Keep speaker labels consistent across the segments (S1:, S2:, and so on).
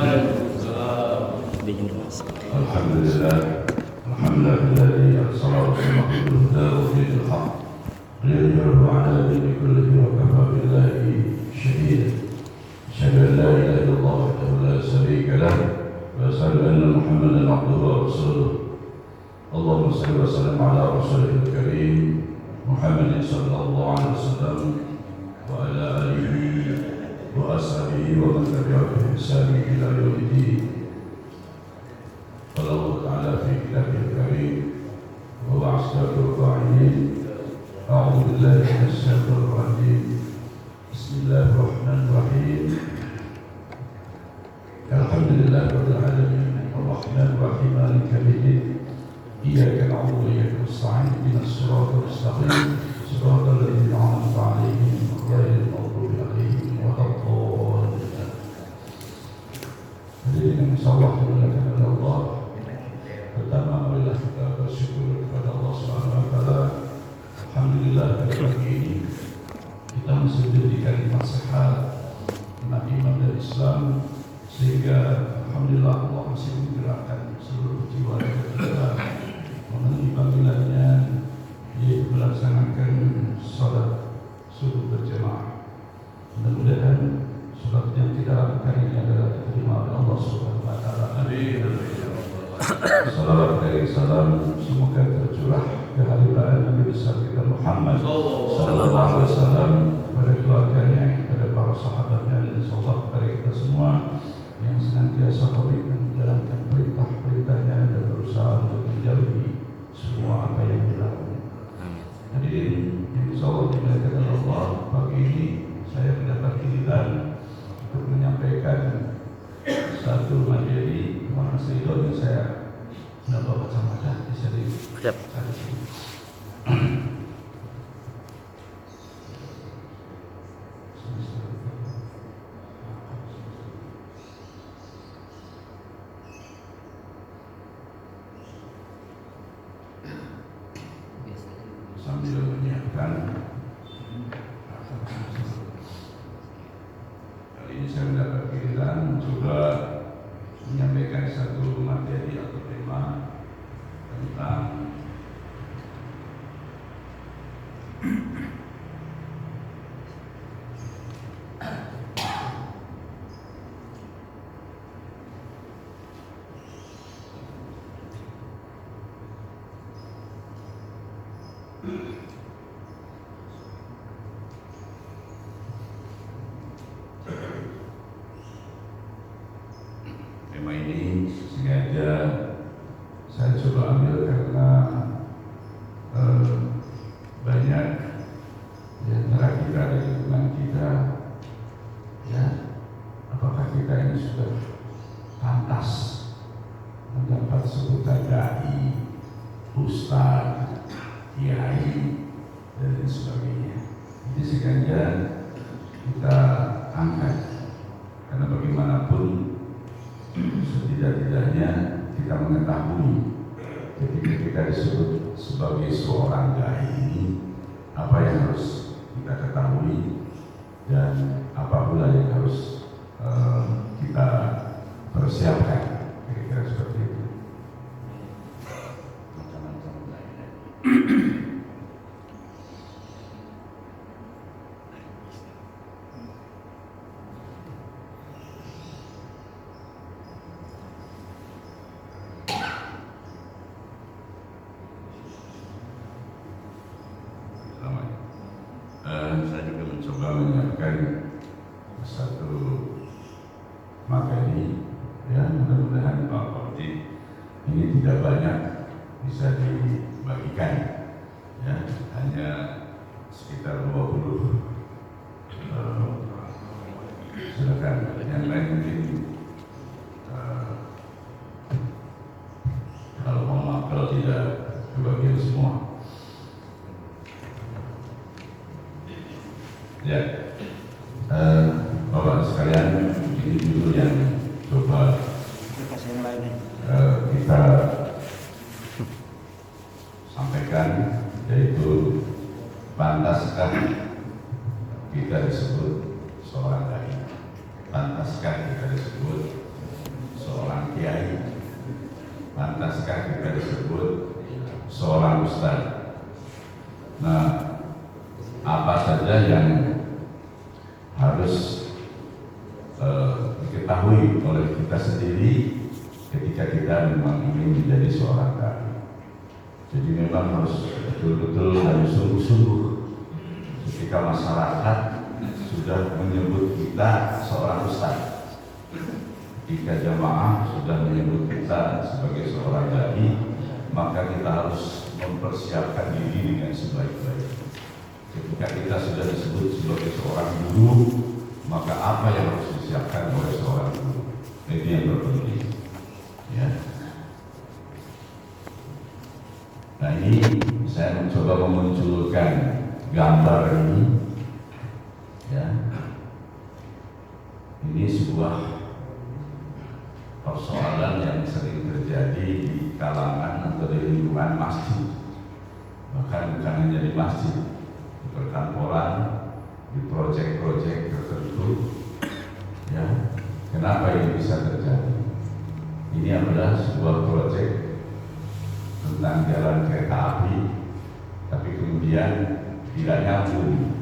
S1: Alhamdulillah, alhamdulillah arsalahu rasulahu bil huda wa dinil haq liyudhhirahu 'ala dini kullihi wa kafa billahi shahida. Asyhadu an la ilaha illallah wahdahu la syarika lah wa asyhadu anna Muhammadan 'abduhu wa rasuluh. Allahumma shalli wa sallim 'ala rasulil karim Muhammadin sallallahu alaihi wasallam wa ala alihi wa ashabihi wa man tabi'ahum bi ihsan ila yaumiddin. Allah Ta'ala fi kitabihil karim wa huwa asdaqul qa'ilin. A'udzu billahi minasy syaithanir rajim. Bismillahirrahmanirrahim. Alhamdulillahirabbil alamin arrahmanir rahim maliki yaumiddin. Iyyaka na'budu wa iyyaka nasta'in ihdinas siratal mustaqim siratal ladzina an'amta 'alaihim ghairil maghdubi 'alaihim waladdallin. Jadi insyaallah kepada Allah. Pertama, marilah kita bersyukur kepada Allah Subhanahu wa Ta'ala. Alhamdulillah pada pagi ini kita masih diberikan nikmat sehat, nikmat iman dan Islam, sehingga alhamdulillah Allah masih menggerakkan seluruh jiwa kita memenuhi panggilannya, yaitu melaksanakan salat subuh berjamaah. Mudah-mudahan salat yang kita lakukan ini adalah diterima oleh Allah Subhanahu wa Ta'ala. Amin. Salawat dan salam semoga tercurah ke hadirat Nabi besar kita Muhammad sallallahu alaihi wasallam, kepada keluarganya, kepada para sahabatnya, dan insyaallah kepada kita semua yang senantiasa komitmen menjalankan perintah-perintahnya dan berusaha untuk menjauhi semua apa yang dilarang. Hadirin yang insyaallah dimuliakan Allah, pagi ini saya mendapat giliran untuk menyampaikan satu materi. Terima kasih yang saya mendapat kacamata di sini. Sambil menyiapkan, kali ini saya mendapat giliran mencoba menyampaikan satu materi atau tema tentang tema ini sengaja saya coba ambil karena banyak di antara kita di lingkungan kita, ya, apakah kita ini sudah pantas mendapat sebutan dai, ustaz, kiai, dan lain sebagainya. Jadi sengaja kita angkat karena bagaimanapun setidak-tidaknya kita mengetahui ketika kita disebut sebagai seorang dai ini, apa yang harus kita ketahui dan apa pula yang harus kita persiapkan, kira-kira seperti itu. Saya juga mencoba menyiapkan satu materi, ya, mudah-mudahan Pak Korti ini tidak banyak bisa dibagikan, ya, hanya sekitar 20. Silakan yang lain mungkin kalau mau maaf kalau tidak kebagian semua. Ya, Bapak sekalian, ini dulu yang coba kita sampaikan, yaitu pantaskah kita disebut seorang dai? Pantaskah kita disebut pantaskah kita disebut seorang ustaz? Nah, apa saja yang harus diketahui oleh kita sendiri ketika kita memang ingin menjadi seorang dai. Jadi memang harus betul-betul dan sungguh-sungguh ketika masyarakat sudah menyebut kita seorang ustaz, ketika jamaah sudah menyebut kita sebagai seorang dai, maka kita harus mempersiapkan diri dengan sebaik-baiknya. Ketika kita sudah disebut sebagai seorang guru, maka apa yang harus disiapkan oleh seorang guru? Ini yang terpenting. Ya. Nah, ini saya mencoba memunculkan gambar ini. Ya. Ini sebuah persoalan yang sering terjadi di kalangan atau di lingkungan masjid. Bahkan bukan hanya di masjid, di perkantoran, di proyek-proyek tertentu. Ya, kenapa ini bisa terjadi? Ini adalah sebuah proyek tentang jalan kereta api, tapi kemudian tidak nyambung.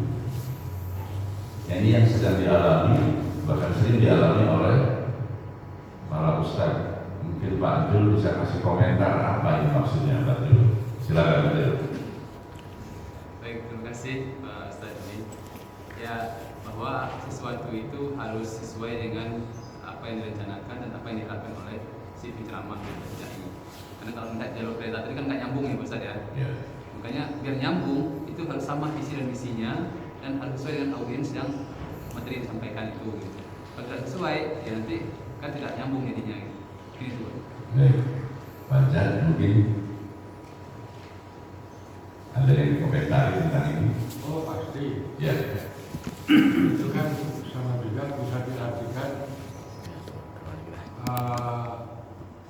S1: Ini yang sedang dialami, bahkan sering dialami oleh para ustaz. Mungkin Pak Abdul bisa kasih komentar apa ini maksudnya, Pak Abdul. Silakan Pak Abdul.
S2: Baik, terima kasih Pak Ustaz ini. Ya, bahwa sesuatu itu harus sesuai dengan apa yang direncanakan dan apa yang diharapkan oleh si penceramah dan dai. Karena kalau melihat jalur kereta tadi kan nggak nyambung ya Pak Ustaz ya. Yeah. Makanya biar nyambung itu harus sama visi dan misinya dan harus sesuai dengan audiens yang materi yang disampaikan itu. Gitu. Kalau tidak sesuai, ya nanti kan tidak nyambung jadinya. Gitu.
S1: Baik, Pak mungkin ada yang komentari tentang ini?
S3: Oh pasti.
S1: Ya.
S3: Itu kan sama juga bisa diartikan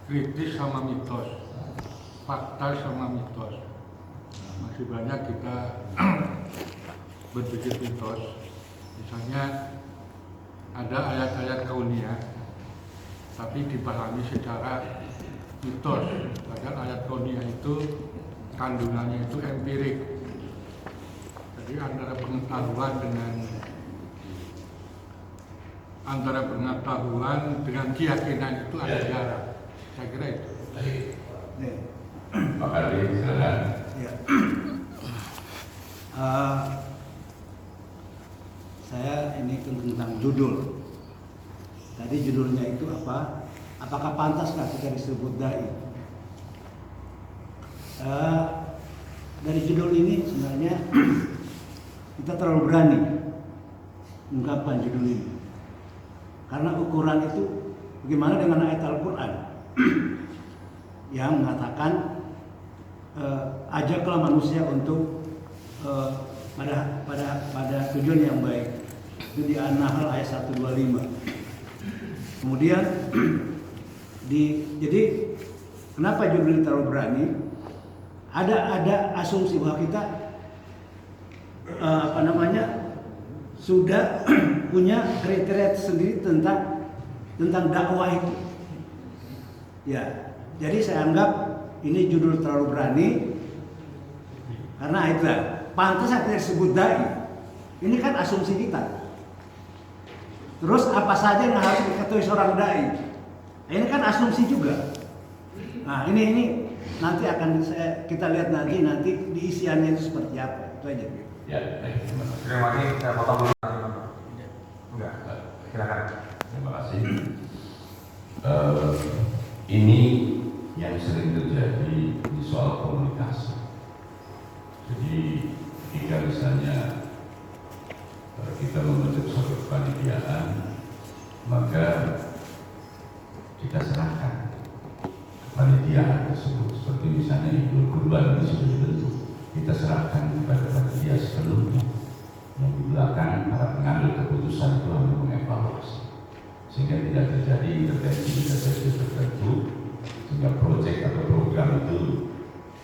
S3: kritis sama mitos, fakta sama mitos. Masih banyak kita berpikir mitos. Misalnya ada ayat-ayat kauniyah, tapi dipahami secara mitos. Padahal ayat kauniyah itu kandungannya itu empirik. Jadi antara pengetahuan dengan keyakinan itu ada jarak. Saya kira itu.
S1: Pak Adi, silakan.
S4: Ya. Saya ini tentang judul. Tadi judulnya itu apa? Apakah pantaskah kita disebut dai? Dari judul ini sebenarnya kita terlalu berani mengungkapkan judul ini. Karena ukuran itu bagaimana dengan ayat Al-Quran yang mengatakan ajaklah manusia untuk pada tujuan yang baik. Itu di An-Nahl ayat 125. Kemudian jadi kenapa judul ini terlalu berani? Ada asumsi bahwa kita sudah punya kriteria sendiri tentang dakwah itu. Ya, jadi saya anggap ini judul terlalu berani karena itu pantas kita disebut dai. Ini kan asumsi kita. Terus apa saja yang harus diketahui seorang dai? Ini kan asumsi juga. Nah, ini nanti akan kita lihat nanti di isiannya itu seperti apa. Itu aja.
S1: Ya, baik.
S5: Terima kasih. Saya potong dulu. Enggak. Silakan.
S1: Terima kasih. Ini yang sering terjadi di soal komunikasi. Jadi jika misalnya kita membentuk suatu kepanitiaan, maka kita serahkan kepanitiaan tersebut. Seperti misalnya Idul Kurban ini sudah dibentuk, kita serahkan kepada panitia sepenuhnya. Yang di belakang para pengambil keputusan itu hanya mengevaluasi, sehingga tidak terjadi intervensi tertentu, sehingga proyek atau program itu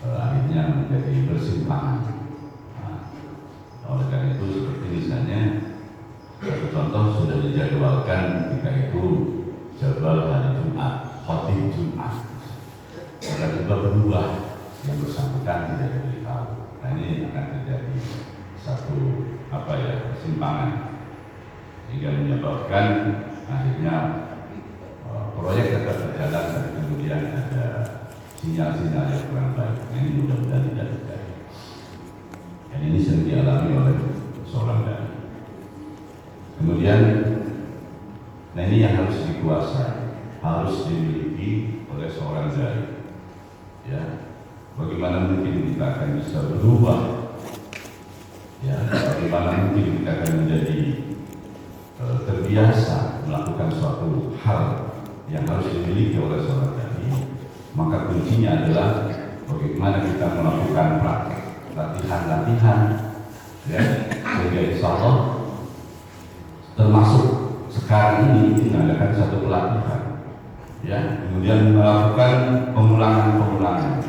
S1: akhirnya menjadi bersimpangan. Oleh karena itu, seperti misalnya satu contoh sudah dijadwalkan ketika itu jadwal hari Jumat, khotib Jumat. Maka tiba-tiba berubah, yang bersangkutan tidak diberitahu. Nah ini akan terjadi satu kesimpangan, sehingga menyebabkan akhirnya proyek tetap berjalan, tapi kemudian ada sinyal-sinyal yang kurang baik. Nah, ini mudah-mudahan tidak terjadi. Dan ini sering dialami oleh seorang dai. Kemudian, nah ini yang harus dikuasai, harus dimiliki oleh seorang dai. Ya, bagaimana mungkin kita akan bisa berubah? Ya, bagaimana mungkin kita akan menjadi terbiasa melakukan suatu hal yang harus dimiliki oleh seorang dai? Maka kuncinya adalah bagaimana kita melakukan praktek latihan-latihan, ya, sehingga insya Allah termasuk sekarang ini mengadakan satu pelatihan, ya, kemudian melakukan pengulangan-pengulangan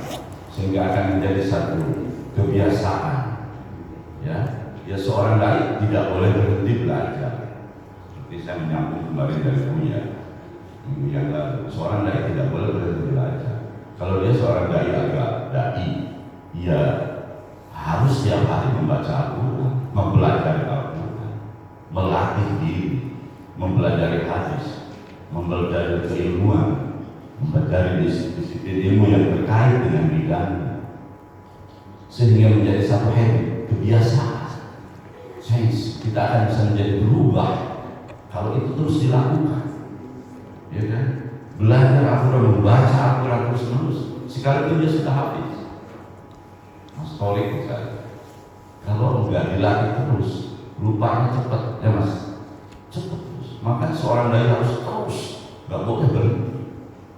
S1: sehingga akan menjadi satu kebiasaan, ya. Ya, seorang dai tidak boleh berhenti belajar. Seperti saya menyambung kemarin dari Buya yang lalu, seorang dai tidak boleh berhenti belajar. Kalau dia seorang dai agak dai, ia harus setiap hari membaca Al-Quran, mempelajari Al-Quran, melatih diri, mempelajari hadis, mempelajari keilmuan, mempelajari disiplin ilmu yang terkait dengan bidangnya, sehingga menjadi satu habit, kebiasaan. Kita akan bisa menjadi berubah kalau itu terus dilakukan, ya kan? Belajar Al-Quran, membaca Al-Quran terus-menerus, sekalipun dia sudah habis. Mas Tolik misalnya, kalau enggak dilatih terus, lupanya cepat, ya mas, cepat terus. Maka seorang dai harus terus, nggak boleh berhenti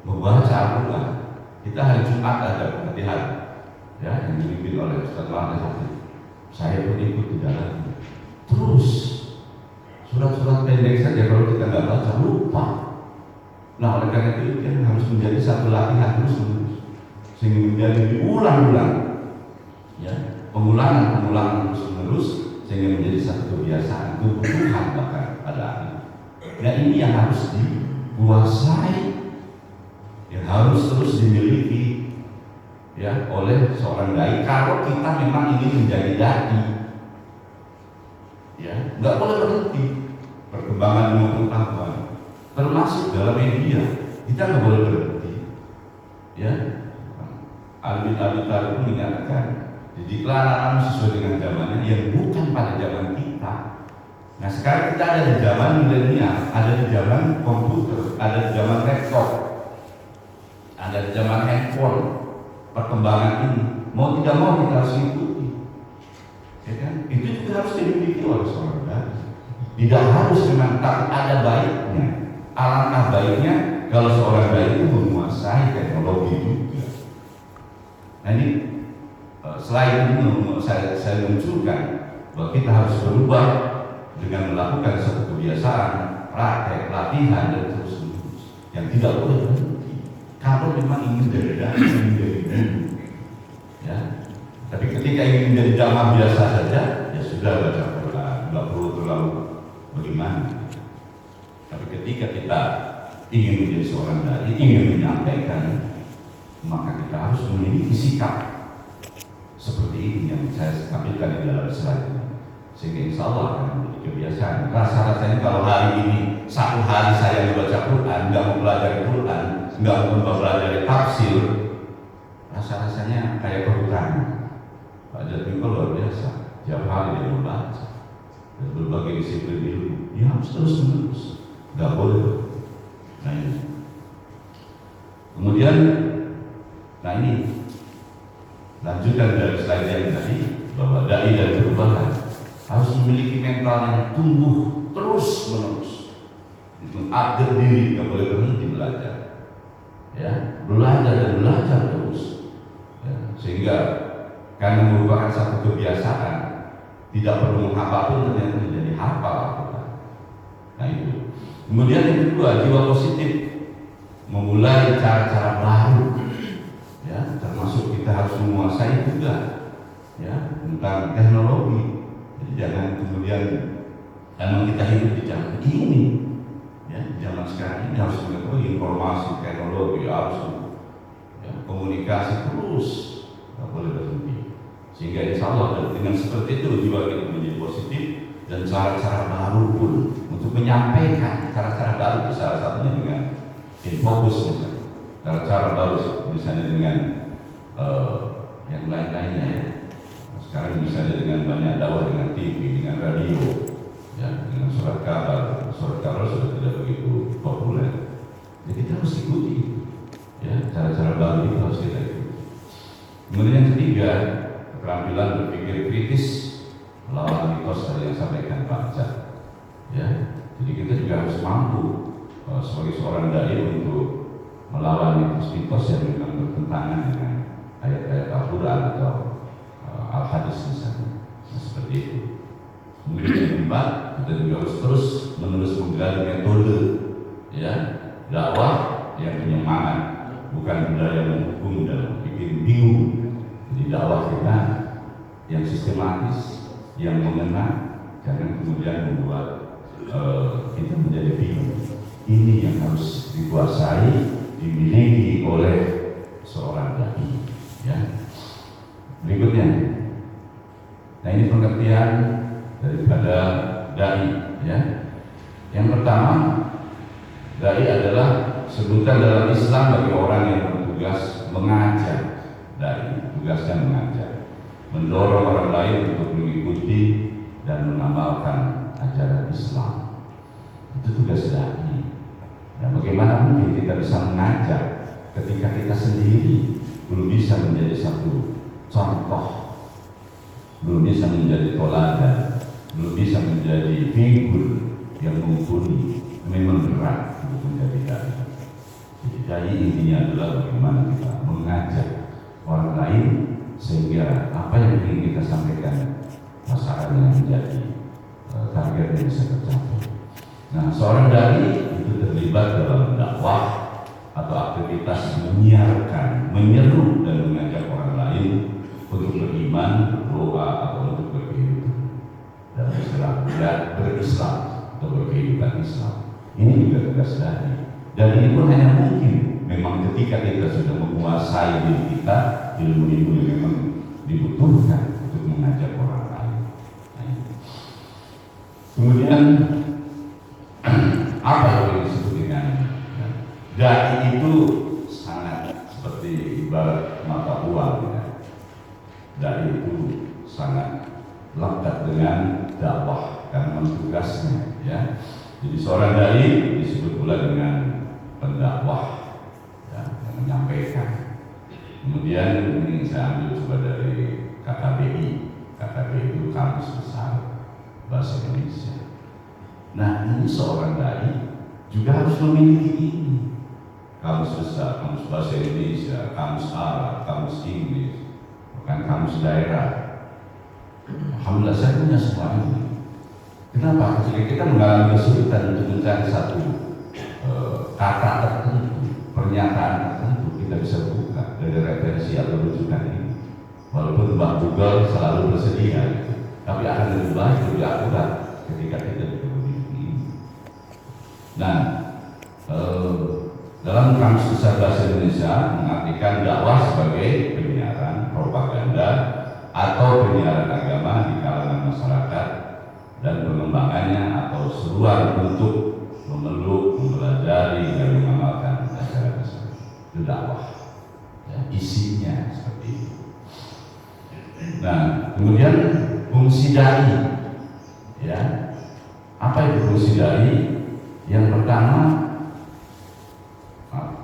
S1: membaca Al-Quran. Kita hari Jumat ada pelatihan, ya, yang dipimpin oleh Ustaz Mahdi. Saya pun ikut di dalamnya. Terus surat-surat pendek saja kalau kita nggak baca lupa. Nah, oleh karena itu kan harus menjadi satu latihan terus-menerus, sehingga menjadi diulang-ulang, ya, pengulangan terus-menerus, sehingga menjadi satu kebiasaan, kebutuhan bahkan pada akhirnya. Nah, ini yang harus dikuasai, yang harus terus dimiliki, ya, oleh seorang dai. Kalau kita memang ingin menjadi dai, ya, nggak boleh berhenti perkembangan ilmu pengetahuan, termasuk dalam media. Kita nggak boleh berhenti, ya. Ali bin Abi Thalib menyatakan, didiklah anak-anak sesuai dengan zamannya, yang bukan pada zaman kita. Nah, sekarang kita ada di zaman milenial, ada di zaman komputer, ada di zaman laptop, ada di zaman handphone. Perkembangan ini mau tidak mau kita harus ikuti, ya kan? Itu juga harus dimiliki oleh seorang dai. Tidak harus memang, tapi ada baiknya. Alangkah baiknya kalau seorang dai itu menguasai teknologi juga. Nah ini selain itu saya munculkan bahwa kita harus berubah dengan melakukan satu kebiasaan, praktek, latihan dan terus-menerus yang tidak boleh berhenti. Kalau memang ingin dari dai, ingin dari guru, ya. Tapi ketika ingin menjadi jamaah biasa saja, ya sudah baca Quran, nggak perlu terlalu bagaimana. Tapi ketika kita ingin menjadi seorang dai, ingin menyampaikan, maka kita harus memiliki sikap seperti ini yang saya tampilkan di dalam slide ini, sehingga insya Allah akan menjadi kebiasaan. Rasa-rasanya kalau hari ini satu hari saya membaca Quran, nggak mempelajari Quran, nggak mempelajari tafsir, rasa-rasanya kayak perhutanan. Pak Jatmiko luar biasa, tiap hari dia membaca dan berbagai disiplin ilmu. Dia harus terus-menerus, nggak boleh. Nah ini. Kemudian, nah ini lanjutan dari slide yang tadi, bahwa dai dan perubahan harus memiliki mental yang tumbuh terus-menerus, mengupgrade diri, nggak boleh berhenti belajar, ya, belajar dan belajar terus, ya, sehingga karena merupakan satu kebiasaan, tidak perlu apapun ternyata menjadi hafal. Nah itu. Kemudian yang kedua, jiwa positif, memulai cara-cara baru, ya, termasuk kita harus menguasai juga, ya, tentang teknologi. Jadi jangan kemudian memang kita hidup di zaman ini, ya, zaman sekarang ini harus mengetahui informasi teknologi harus, ya, komunikasi terus, nggak boleh berhenti. Sehingga insya Allah dengan seperti itu jiwa kita menjadi positif, dan cara-cara baru pun untuk menyampaikan cara-cara baru itu salah satunya dengan infocus misalnya. Cara-cara baru misalnya dengan yang lain-lainnya ya. Sekarang misalnya dengan banyak dakwah, dengan TV, dengan radio, ya, dengan surat kabar. Surat kabar sudah tidak begitu populer. Jadi kita harus ikuti, ya, cara-cara baru itu harus kita ikuti. Kemudian yang ketiga, keterampilan berpikir kritis melawan mitos tadi yang sampaikan Pak Cat. Ya, jadi kita juga harus mampu sebagai seorang dai untuk melawan mitos-mitos yang memang bertentangan dengan ayat-ayat Al-Quran atau Al-Hadis misalnya, seperti itu. Kemudian yang keempat, kita juga harus terus menerus menggali metode, ya, dakwah yang penyemangat, bukan budaya menghukum dan bikin bingung. Jadi dakwah kita yang sistematis, yang mengena, jangan kemudian membuat kita menjadi bingung. Ini yang harus dikuasai, dimiliki oleh seorang dai. Ya. Berikutnya, nah ini pengertian daripada dai. Ya. Yang pertama, dai adalah sebutan dalam Islam bagi orang yang bertugas mengajar. Dai tugasnya mengajar, mendorong orang lain untuk mengikuti dan mengamalkan ajaran Islam. Itu tugas dai. Dan bagaimana mungkin kita bisa mengajar ketika kita sendiri belum bisa menjadi satu contoh, belum bisa menjadi teladan, belum bisa menjadi figur yang mumpuni. Memang berat untuk menjadi dai. Jadi dai intinya adalah bagaimana kita mengajar orang lain sehingga apa yang ingin kita sampaikan masalahnya menjadi target yang bisa tercapai. Nah, seorang dai itu terlibat dalam dakwah atau aktivitas menyiarkan, menyeru dan mengajak orang lain untuk beriman, berdoa atau untuk berkehidupan dalam istilah berislam atau berkehidupan Islam. Ini juga tugas dai. Dan ini pun hanya mungkin memang ketika kita sudah menguasai diri kita, ilmu-ilmu yang memang dibutuhkan untuk mengajak orang lain. Nah, kemudian apa yang disebut dengan dai itu sangat seperti ibarat mata uang. Ya. Dai itu sangat lekat dengan dakwah karena tugasnya. Ya. Jadi seorang dai disebut pula dengan pendakwah, ya, yang menyampaikan. Kemudian ini saya ambil coba dari KKBI. KKBI itu Kamus Besar Bahasa Indonesia. Nah, ini seorang dai juga harus memiliki ini. Kamus Besar, Kamus Bahasa Indonesia, Kamus Arab, Kamus Inggris, bahkan Kamus Daerah. Alhamdulillah saya punya semua ini. Kenapa? Ketika kita mengalami kesulitan untuk mencari satu kata tertentu, pernyataan tertentu, kita bisa buka dari referensi atau rujukan ini. Walaupun Mbak Google selalu bersedia, tapi akan lebih baik, lebih akurat ketika kita memiliki ini. Nah, dalam Kamus Besar Bahasa Indonesia mengartikan dakwah sebagai penyiaran propaganda atau penyiaran agama di kalangan masyarakat dan pengembangannya atau seruan untuk memeluk, mempelajari dan mengamalkan ajaran Islam. Itu dakwah. Ya, isinya seperti itu. Nah, kemudian fungsi dai. Ya. Apa itu fungsi dai? Yang pertama,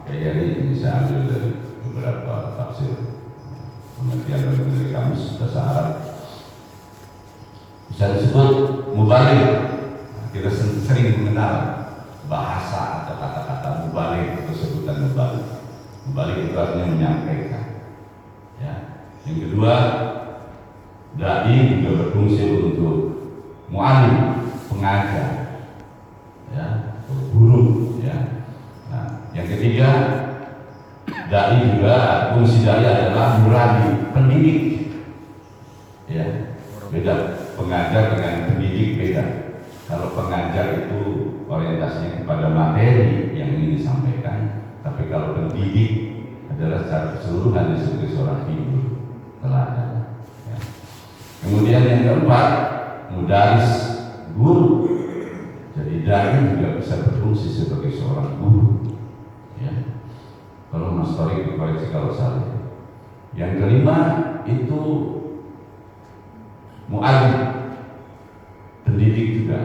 S1: kayak ini saya ambil dari beberapa tafsir pengertian dari Kamus Bahasa Arab. Bisa disebut mubalik. Kita sering mengenal bahasa atau kata-kata mubalik atau sebutan mubalik. Mubalik itu artinya menyampaikan. Ya. Yang kedua, dai juga berfungsi untuk mu'alim, pengajar, ya, guru. Ya. Nah, yang ketiga, dai juga fungsi dai adalah murabbi, pendidik. Ya, beda. Pengajar dengan pendidik beda. Kalau pengajar itu orientasinya kepada materi yang ingin disampaikan, tapi kalau pendidik adalah secara keseluruhan sebagai seorang ibu teladan. Ya. Kemudian yang keempat, mudaris, guru. Jadi dai juga bisa berfungsi sebagai seorang guru. Ya. Kalau Mas Torik dikoreksi kalau salah. Yang kelima itu mu'alim, pendidik juga.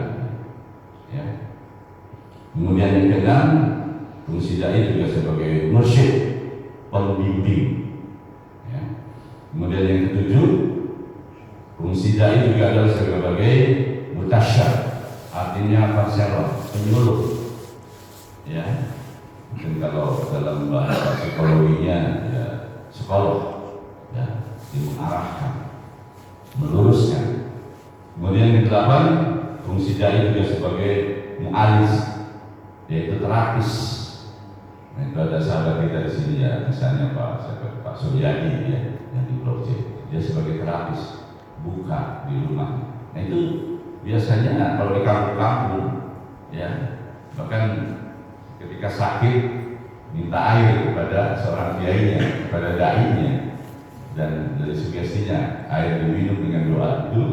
S1: Ya. Kemudian yang keenam, fungsi dai juga sebagai mursyid, pembimbing. Ya. Kemudian yang ketujuh, fungsi dai juga adalah sebagai mutasyar, artinya konselor, penyuluh. Ya. Mungkin kalau dalam bahasa psikologinya ya psikolog, ya, mengarahkan, meluruskan. Kemudian yang kedelapan, fungsi dai juga sebagai mu'alis, yaitu terapis. Nah, itu ada sahabat kita di sini ya, misalnya Pak Suryadi ya, yang di Blok C, dia sebagai terapis, buka di rumah. Nah itu biasanya kalau di kampung-kampung, ya, bahkan ketika sakit minta air kepada seorang kiainya, kepada dai-nya, dan dari sugestinya air diminum dengan doa itu,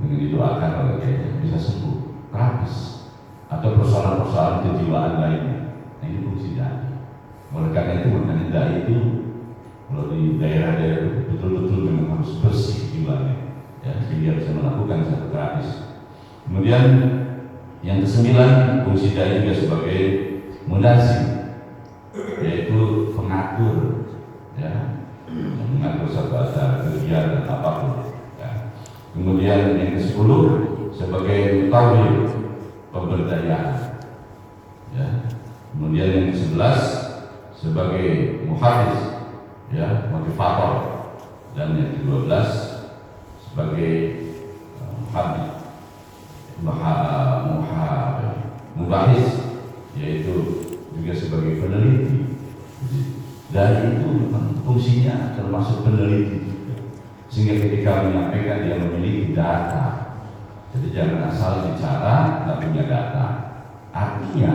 S1: dengan didoakan oleh kiainya bisa sembuh, terapis. Atau persoalan-persoalan kejiwaan lainnya. Nah ini fungsi dai. Oleh karena itu makanya dai itu kalau di daerah-daerah betul-betul memang harus bersih jiwanya, ya, sehingga bisa melakukan satu terapis. Kemudian yang kesembilan, fungsi dai juga sebagai mudasi, yaitu pengatur, ya, mengatur satu acara kegiatan apapun. Ya. Kemudian yang ke-10 sebagai mutawwil, pemberdayaan, ya. Kemudian yang ke-11 sebagai muhadis, ya, motivator, dan yang ke-12 sebagai mubahis, yaitu juga sebagai peneliti. Dan itu fungsinya termasuk peneliti juga, sehingga ketika menyampaikan dia memiliki data. Jadi jangan asal bicara tidak punya data. Artinya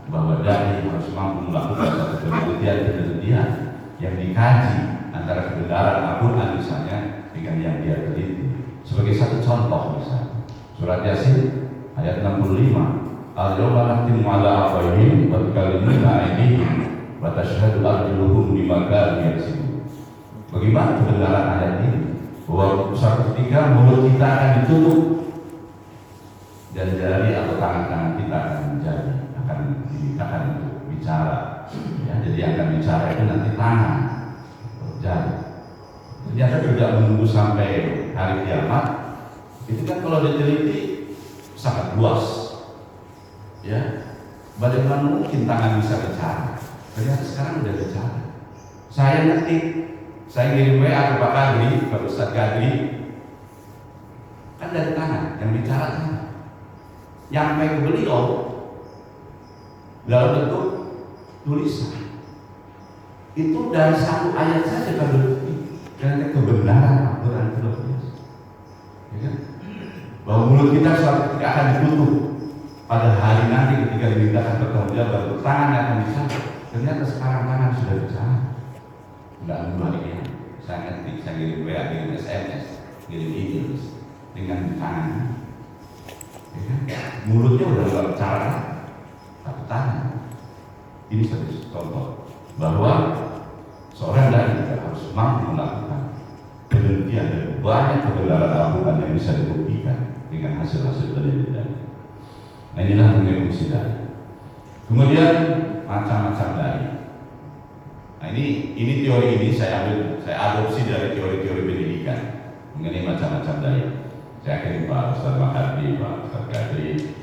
S1: bahwa dai harus mampu melakukan satu penelitian yang dikaji antara kebenaran Al-Quran misalnya dengan yang dia teliti. Sebagai satu contoh misalnya surat Yasin ayat 65, al-yawma nakhtimu ala afwahihim wa tukallimuna aydihim wa tashhadu arjuluhum bima kanu yaksibun. Bagaimana kebenaran ayat ini? Bahwa suatu ketika mulut kita akan ditutup dan jari atau tangan-tangan kita akan dimintakan untuk bicara. Ya, jadi yang akan bicara itu nanti tangan, jari. Ternyata tidak menunggu sampai hari kiamat. Itu kan kalau diteliti sangat luas. Ya, bagaimana mungkin tangan bisa bicara? Ternyata sekarang sudah bicara. Saya ngetik, saya ngirim WA ke Pak Kadri, Pak Ustadz Kadri, kan dari tangan yang bicara tangan. Nyampe ke beliau dalam bentuk tulisan. Itu dari satu ayat saja kalau karena kebenaran Al-Quran itu biasa. Ya kan? Bahwa mulut kita suatu ketika akan ditutup pada hari nanti ketika dimintakan pertanggungjawaban, tangan yang akan bicara. Ternyata sekarang tangan sudah bicara. Enggak nunggu lagi ya. Saya ngetik, saya kirim WA, kirim SMS, kirim email dengan tangan. Ya, mulutnya udah nggak bicara, tapi tangan. Ini satu contoh bahwa seorang dai juga harus mampu melakukan penelitian dan banyak kebenaran Al-Quran yang bisa dibuktikan dengan hasil-hasil penelitian. Nah inilah mengenai fungsi dai. Kemudian macam-macam dai. Nah ini teori ini saya adopsi dari teori-teori pendidikan mengenai macam-macam dai. Saya kirim Pak Ustadz Mahardi, Pak Ustadz Kadri,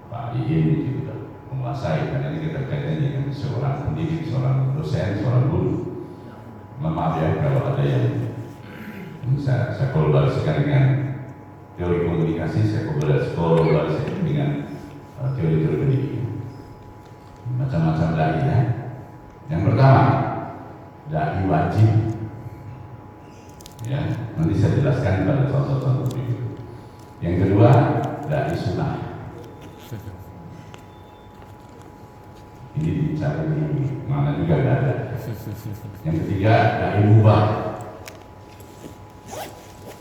S1: Pak Iin gitu, menguasai karena ini terkaitan dengan seorang pendidik, seorang dosen, seorang guru. Maaf ya kalau ada yang saya kolaborasikan dengan teori komunikasi, saya kolaborasikan dengan teori-teori pendidikan. Macam-macam dai ya. Yang pertama, dai wajib. Ya, nanti saya jelaskan pada contoh-contoh berikut. Yang kedua, dai sunnah. Ini dicari di mana juga ada. Yang ketiga, dai mubah.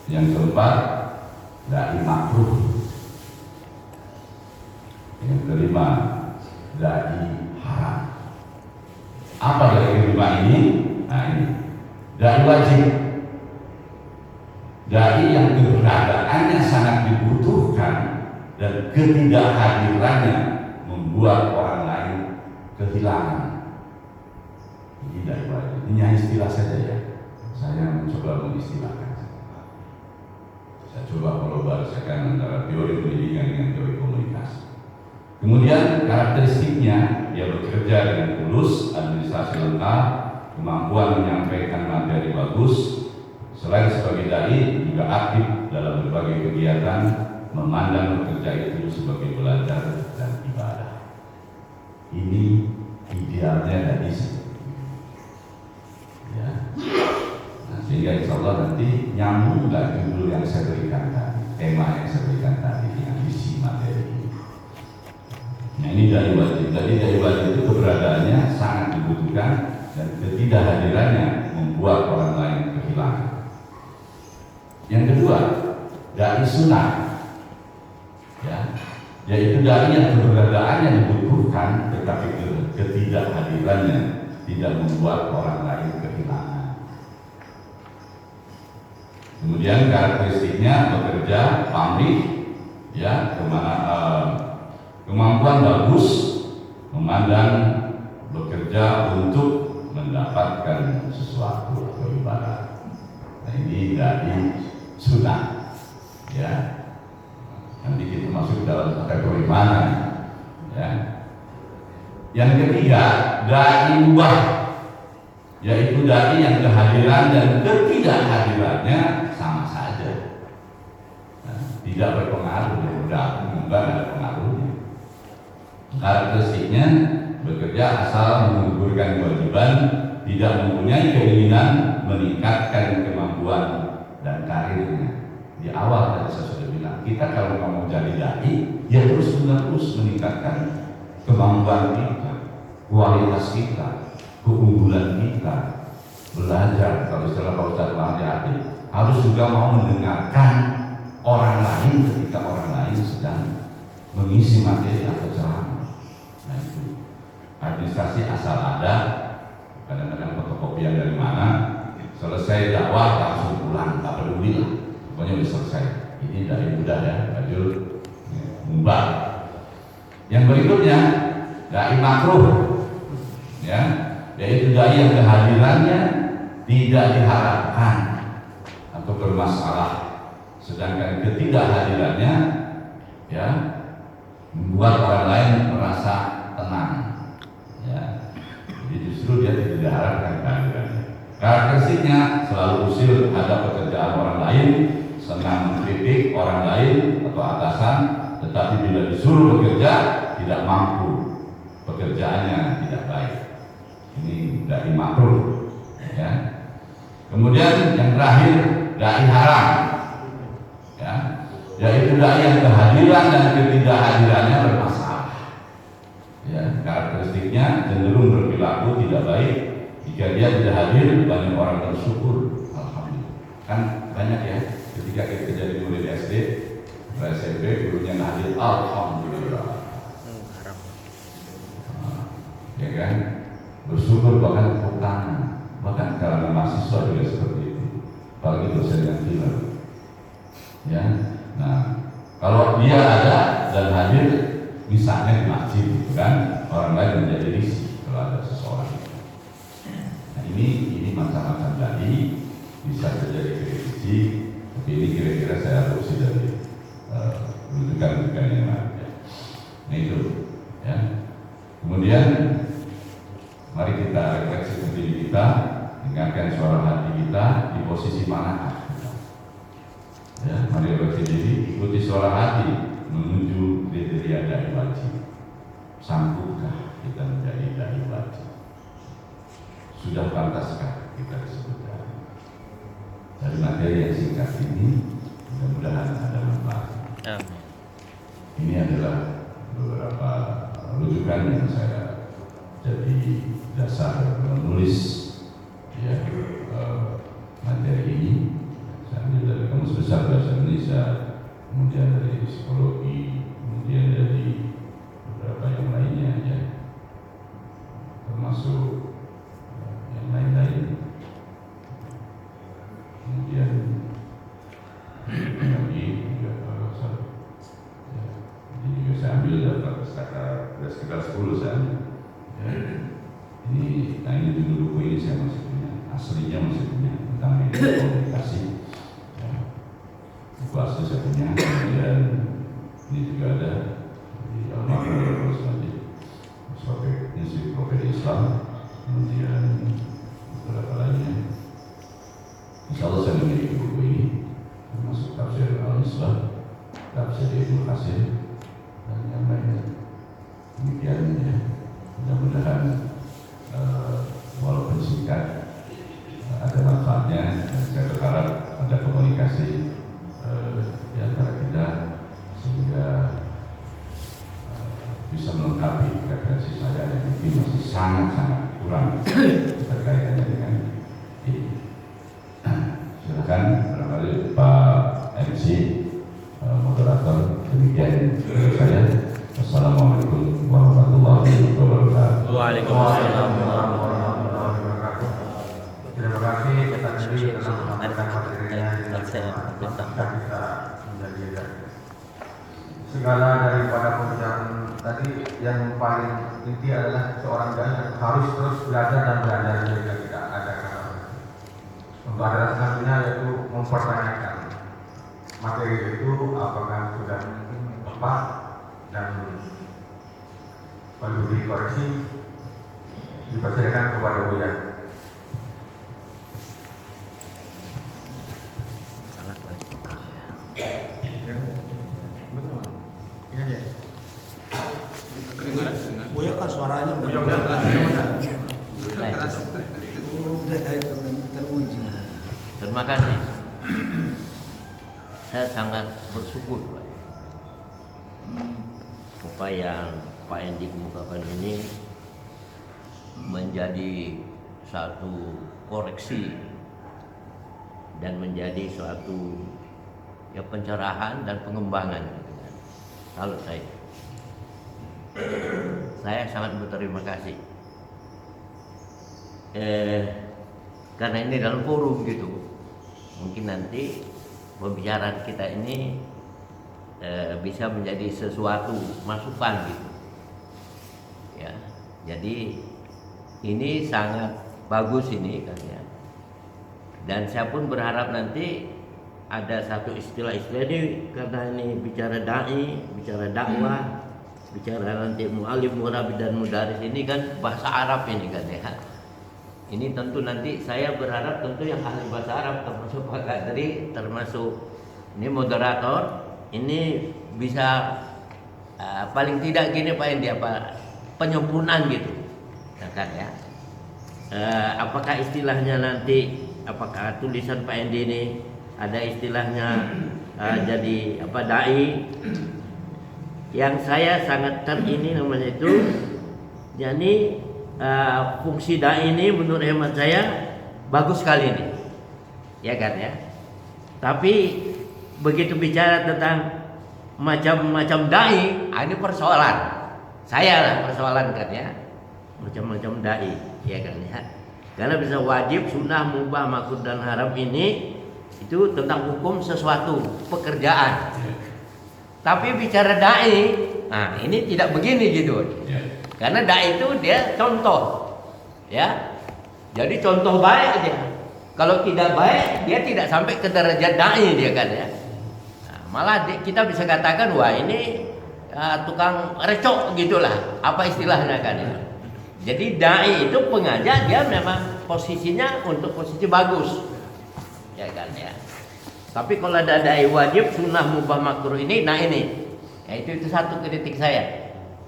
S1: Yang keempat, dai makruh. Yang kelima, dai haram. Apa dari kelima ini? Nah ini, dai wajib. Dai yang keberadaannya sangat dibutuhkan dan ketidakhadirannya membuat orang lain kehilangan. Ini dai wajib. Ini hanya istilah saja ya. Saya mencoba mengistilahkan. Saya coba kolaborasikan antara teori pendidikan dengan teori komunikasi. Kemudian karakteristiknya, dia bekerja dengan tulus, administrasi lengkap, kemampuan menyampaikan materi bagus. Selain sebagai dai, juga aktif dalam berbagai kegiatan, memandang bekerja itu sebagai belajar dan ibadah. Ini idealnya dai seperti itu. Ya. Nah, sehingga insya Allah nanti nyambung nggak judul yang saya berikan tadi, tema yang saya berikan tadi, yang isi materi ini. Nah ini dai wajib. Jadi dai wajib itu keberadaannya sangat dibutuhkan dan ketidakhadirannya membuat orang lain kehilangan. Yang kedua, dai sunnah, ya, yaitu dai yang keberadaannya dibutuhkan tetapi ketidakhadirannya tidak membuat orang lain kehilangan. Kemudian karakteristiknya bekerja pamrih, ya, kemampuan bagus, memandang bekerja untuk mendapatkan sesuatu atau ibadah. Nah ini dai sunnah, ya. Nanti kita masuk dalam kategori mana, ya. Yang ketiga, dai mubah, yaitu dai yang kehadiran dan ketidakhadirannya sama saja, nah, tidak berpengaruh, enggak ada pengaruhnya. Karakteristiknya bekerja asal menggugurkan kewajiban, tidak mempunyai keinginan meningkatkan kemampuan dan karirnya. Di awal tadi saya sudah bilang, kita kalau mau jadi dai, ya terus-menerus meningkatkan kemampuan kita, kualitas kita, keunggulan kita, belajar. Kalau istilah Pak Ustadz Mahdi harus juga mau mendengarkan orang lain ketika orang lain sedang mengisi materi atau ceramah. Nah itu administrasi asal ada, kadang-kadang fotokopian dari mana, selesai dakwah langsung pulang, tak peduli lah, pokoknya udah selesai. Ini dari mudah ya, bajul mubah. Yang berikutnya dai makruh, ya, yaitu dai yang kehadirannya tidak diharapkan atau bermasalah, sedangkan ketidakhadirannya, ya, membuat orang lain merasa tenang, ya. Jadi justru dia tidak diharapkan kehadirannya. Karakteristiknya selalu usil terhadap pekerjaan orang lain, senang mengkritik orang lain atau atasan, tetapi bila disuruh bekerja tidak mampu, pekerjaannya tidak baik. Ini dai makruh, ya. Kemudian yang terakhir dai haram, ya, yaitu dai yang kehadiran dan ketidakhadirannya bermasalah. Ya, karakteristiknya cenderung berperilaku tidak baik. Jika dia tidak hadir, banyak orang bersyukur, alhamdulillah. Kan banyak ya, ketika kita jadi murid SD, SMP, gurunya hadir, alhamdulillah. Ya kan, bersyukur bahkan tepuk tangan, bahkan kalangan mahasiswa juga seperti itu, apalagi dosen yang killer. Ya, nah kalau dia ada dan hadir, misalnya di masjid, kan, orang lain menjadi risih kalau ada seseorang. Nah ini macam-macam dai, bisa terjadi kritisi, tapi ini kira-kira saya adopsi dari rujukan-rujukan yang ada. Nah itu, ya. Kemudian mari kita refleksi diri kita, dengarkan suara hati kita, di posisi manakah kita. Ya, mari refleksi diri, ikuti suara hati menuju kriteria dai wajib. Sanggupkah kita menjadi dai wajib? Sudah pantaskah kita disebut dai? Dari materi yang singkat ini, mudah-mudahan ada manfaat. Ini adalah beberapa rujukan yang saya jadi dasar menulis analisa, kemudian dari psikologi, kemudian dari beberapa yang lainnya ya, termasuk yang lain-lain. Kemudian lagi juga ya, ini juga saya ambil data sekitar 10 saya ambil. Ya. Ini dulu buku ini saya masih punya, aslinya masih punya tentang media komunikasi. Ya. Buku asli saya punya, kemudian ini juga ada di almarhum Institut Profesi Islam, kemudian beberapa lainnya. Insya Allah saya memiliki buku ini, termasuk tafsir Al-Misbah, tafsir Ibnu Katsir, dan yang lainnya. Demikian ya, mudah-mudahan walaupun singkat ada manfaatnya, dan saya berharap ada komunikasi di antara kita sehingga bisa melengkapi referensi saya yang mungkin masih sangat-sangat kurang terkaitannya dengan ini. Silakan barangkali Pak MC moderator, demikian saya. Wassalamualaikum warahmatullahi wabarakatuh.
S6: Waalaikumsalam.
S5: Terima kasih kita sendiri telah menyampaikan materinya dengan kita menjadi segala daripada pembicaraan tadi yang paling inti adalah seorang dai harus terus belajar dan belajar jika tidak ada kata. Untuk ada selanjutnya yaitu mempertanyakan materi itu apakah sudah tepat dan perlu dikoreksi, dipersilakan kepada Buya.
S4: Buya kan suaranya teruji.
S6: Terima kasih. Saya sangat bersyukur Pak. Apa yang Pak Endi kemukakan ini menjadi satu koreksi dan menjadi suatu ya pencerahan dan pengembangan. Kalau saya sangat berterima kasih. Karena ini dalam forum gitu, mungkin nanti pembicaraan kita ini bisa menjadi sesuatu masukan gitu. Ya, jadi ini sangat bagus ini kan ya. Dan saya pun berharap nanti ada satu istilah-istilah ini, karena ini bicara dai, bicara dakwah, bicara nanti mu'alim, murabi dan mudaris ini kan bahasa Arab ini kan ya. Ini tentu nanti saya berharap tentu yang ahli bahasa Arab termasuk Pak Kadri, termasuk ini moderator, ini bisa paling tidak gini Pak Endi apa penyempurnaan gitu, kan ya. Apakah istilahnya nanti, apakah tulisan Pak Endi ini ada istilahnya jadi apa dai? Yang saya sangat ini namanya itu, jadi fungsi dai ini menurut hemat saya bagus sekali ini, ya kan ya. Tapi begitu bicara tentang macam-macam dai, ini persoalan saya lah, persoalan kan ya, macam-macam dai, ya kan ya. Karena bisa wajib, sunnah, mubah, makruh dan haram ini itu tentang hukum sesuatu pekerjaan. Tapi bicara dai, nah ini tidak begini gitu. Karena dai itu dia contoh, ya. Jadi contoh baik dia. Kalau tidak baik, dia tidak sampai ke derajat dai dia kan ya. Nah, malah kita bisa katakan wah ini tukang recok gitulah, apa istilahnya kan ya. Jadi dai itu pengajar, dia memang posisinya untuk posisi bagus, ya kan ya. Tapi kalau ada dai wajib, sunnah, mubah, makruh ini, nah ini, ya itu satu kritik saya.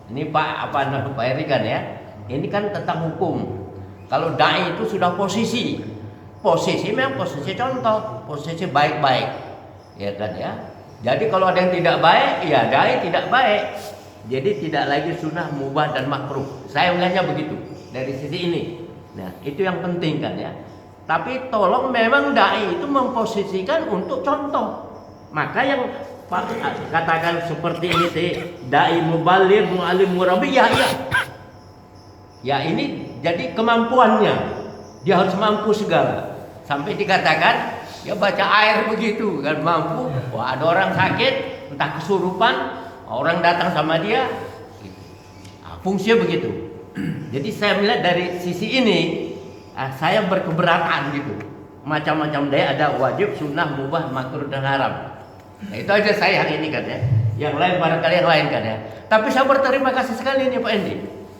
S6: Ini Pak Eri kan ya, ini kan tentang hukum. Kalau dai itu sudah posisi memang posisi contoh, posisi baik-baik, ya kan ya. Jadi kalau ada yang tidak baik, ya dai tidak baik. Jadi tidak lagi sunnah, mubah dan makruh. Saya melihatnya begitu dari sisi ini. Nah itu yang penting kan ya. Tapi tolong memang dai itu memposisikan untuk contoh, Maka yang katakan seperti ini dai mubaligh, muallim, murabbi, ya ini jadi kemampuannya. Dia harus mampu segala. Sampai dikatakan ya baca air begitu kan mampu. Wah, ada orang sakit, entah kesurupan, orang datang sama dia, nah, fungsinya begitu. Jadi saya melihat dari sisi ini, saya berkeberatan gitu. Macam-macam daya, ada wajib, sunnah, mubah, makruh dan haram. Nah, itu aja saya hari ini kan ya. Yang lain barangkali yang lain kan ya. Tapi saya berterima kasih sekali nih Pak Endi,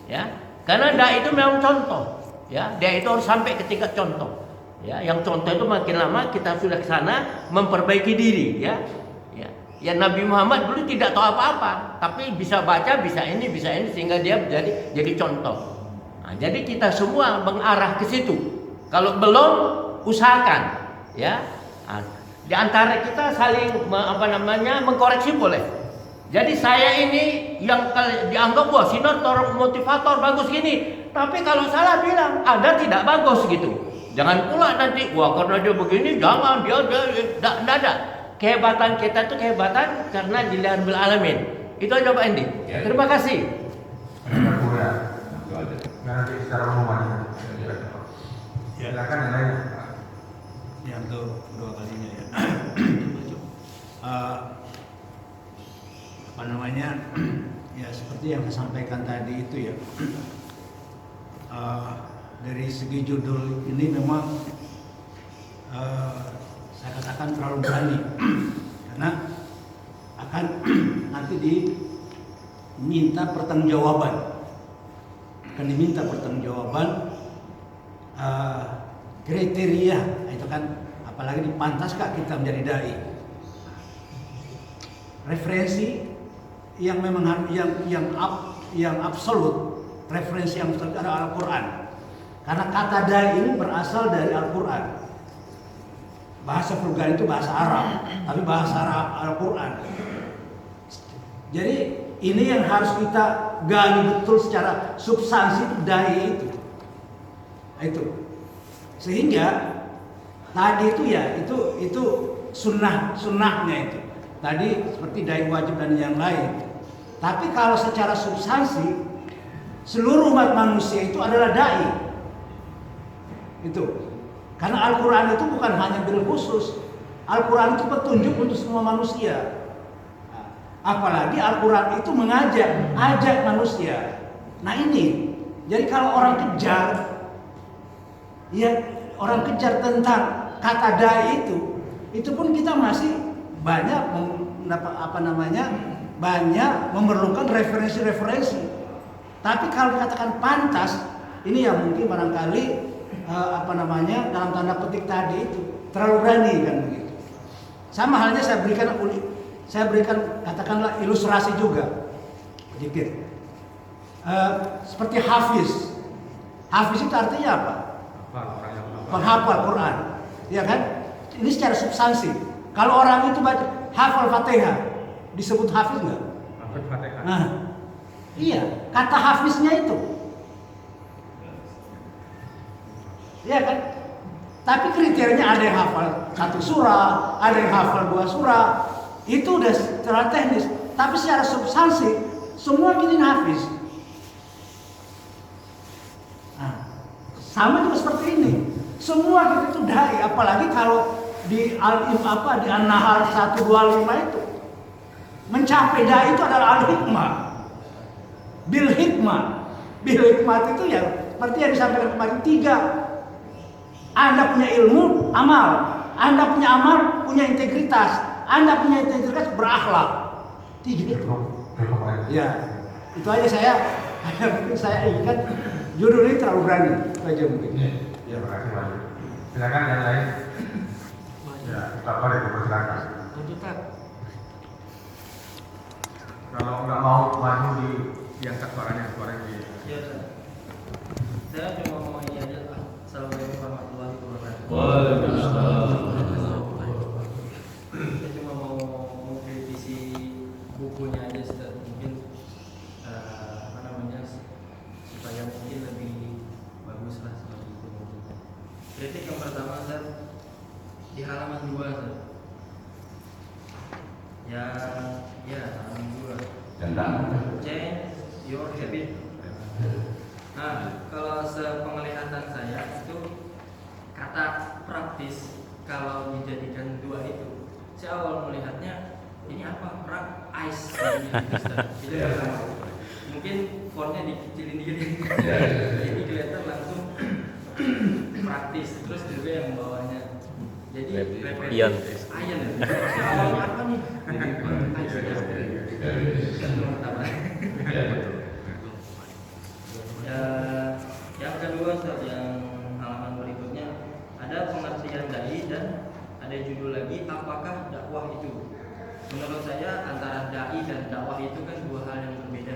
S6: ya. Karena dai itu memang contoh, ya. Dia itu harus sampai ke tingkat contoh. Ya, yang contoh itu makin lama kita sudah ke sana memperbaiki diri, ya. Ya Nabi Muhammad dulu tidak tahu apa-apa, tapi bisa baca, bisa ini sehingga dia jadi contoh. Nah, jadi kita semua mengarah ke situ. Kalau belum, usahakan, ya. Nah, di antara kita saling mengkoreksi boleh. Jadi saya ini yang dianggap wah sinar motivator bagus gini, tapi kalau salah bilang ada tidak bagus gitu. Jangan pula nanti wah karena dia begini jangan dia tidak ada. Kehebatan kita itu kehebatan karena dilihat bil alamin. Itu aja Pak Endi.
S1: Ya.
S6: Terima kasih.
S5: Nanti secara umum aja. Silakan yang lain.
S4: Ya untuk kedua kalinya ya. Apa namanya? Ya seperti yang saya sampaikan tadi itu ya. Dari segi judul ini memang saya katakan terlalu berani karena akan nanti diminta pertanggungjawaban, kriteria itu kan, apalagi dipantaskah kita menjadi dai, referensi yang memang yang absolut, referensi yang absolut adalah Al-Quran. Karena kata dai ini berasal dari Al-Quran. Bahasa vulgar itu bahasa Arab, tapi bahasa Arab Al-Quran. Jadi ini yang harus kita gali betul secara substansi dai itu. Sehingga tadi itu ya itu sunnahnya itu. Tadi seperti dai wajib dan yang lain. Tapi kalau secara substansi seluruh umat manusia itu adalah dai. Itu. Karena Al-Quran itu bukan hanya bil khusus. Al-Quran itu petunjuk untuk semua manusia. Apalagi Al-Quran itu ajak manusia. Nah ini, jadi kalau orang kejar tentang kata dai itu pun kita masih banyak banyak memerlukan referensi. Tapi kalau dikatakan pantas, ini yang mungkin barangkali dalam tanda petik tadi itu terlalu berani kan begitu. Sama halnya saya berikan katakanlah ilustrasi juga sedikit. Seperti hafiz. Hafiz itu artinya apa? Penghafal Quran. Ya kan? Ini secara substansi. Kalau orang itu baca hafal Fatihah, disebut hafiz enggak? Hafal Fatihah. Nah, iya, kata hafiznya itu. Ya kan? Tapi kriterianya ada yang hafal 1 surah, ada yang hafal 2 surah. Itu udah secara teknis. Tapi secara substansi semua kita hafiz. Nah, sama juga seperti ini. Semua kita itu dai, apalagi kalau di An-Nahl 125 itu mencapai dai itu adalah al-hikmah. Bil hikmah itu ya seperti yang disampaikan kemarin 3. Anda punya ilmu, amal. Anda punya amal, punya integritas. Anda punya integritas, berakhlak. 3 itu. Ya, itu aja saya ingat judul ini terlalu berani. Itu aja mungkin.
S5: Ya, terima kasih Pak. Silakan yang lain. Ya, Pak Farid dipersilakan. Kalau nggak mau maju diangkat suaranya di.
S7: Ya, saya cuma mau ini aja. Assalamualaikum warahmatullahi wabarakatuh.
S1: Waalaikumsalam.
S7: Saya cuma mau mengkritisi bukunya aja, mungkin supaya mungkin lebih bagus lah seperti itu. Kritik yang pertama, Ustaz, di halaman 2, Ustaz. Ya, alhamdulillah.
S1: Tentang apa?
S7: Change your habit. Nah, kalau sepenglihatan saya itu kata praktis kalau dijadikan dua itu, saya awal melihatnya ini apa? Ice itu mungkin fontnya dikecilin dikit. Jadi kelihatan langsung praktis. Terus juga yang bawahnya. Jadi
S8: Ion.
S7: Ion. Awalnya apa nih? Ice ya. Yang kedua Ustaz, yang halaman berikutnya ada pengertian dai dan ada judul lagi, apakah dakwah itu? Menurut saya antara dai dan dakwah itu kan dua hal yang berbeda.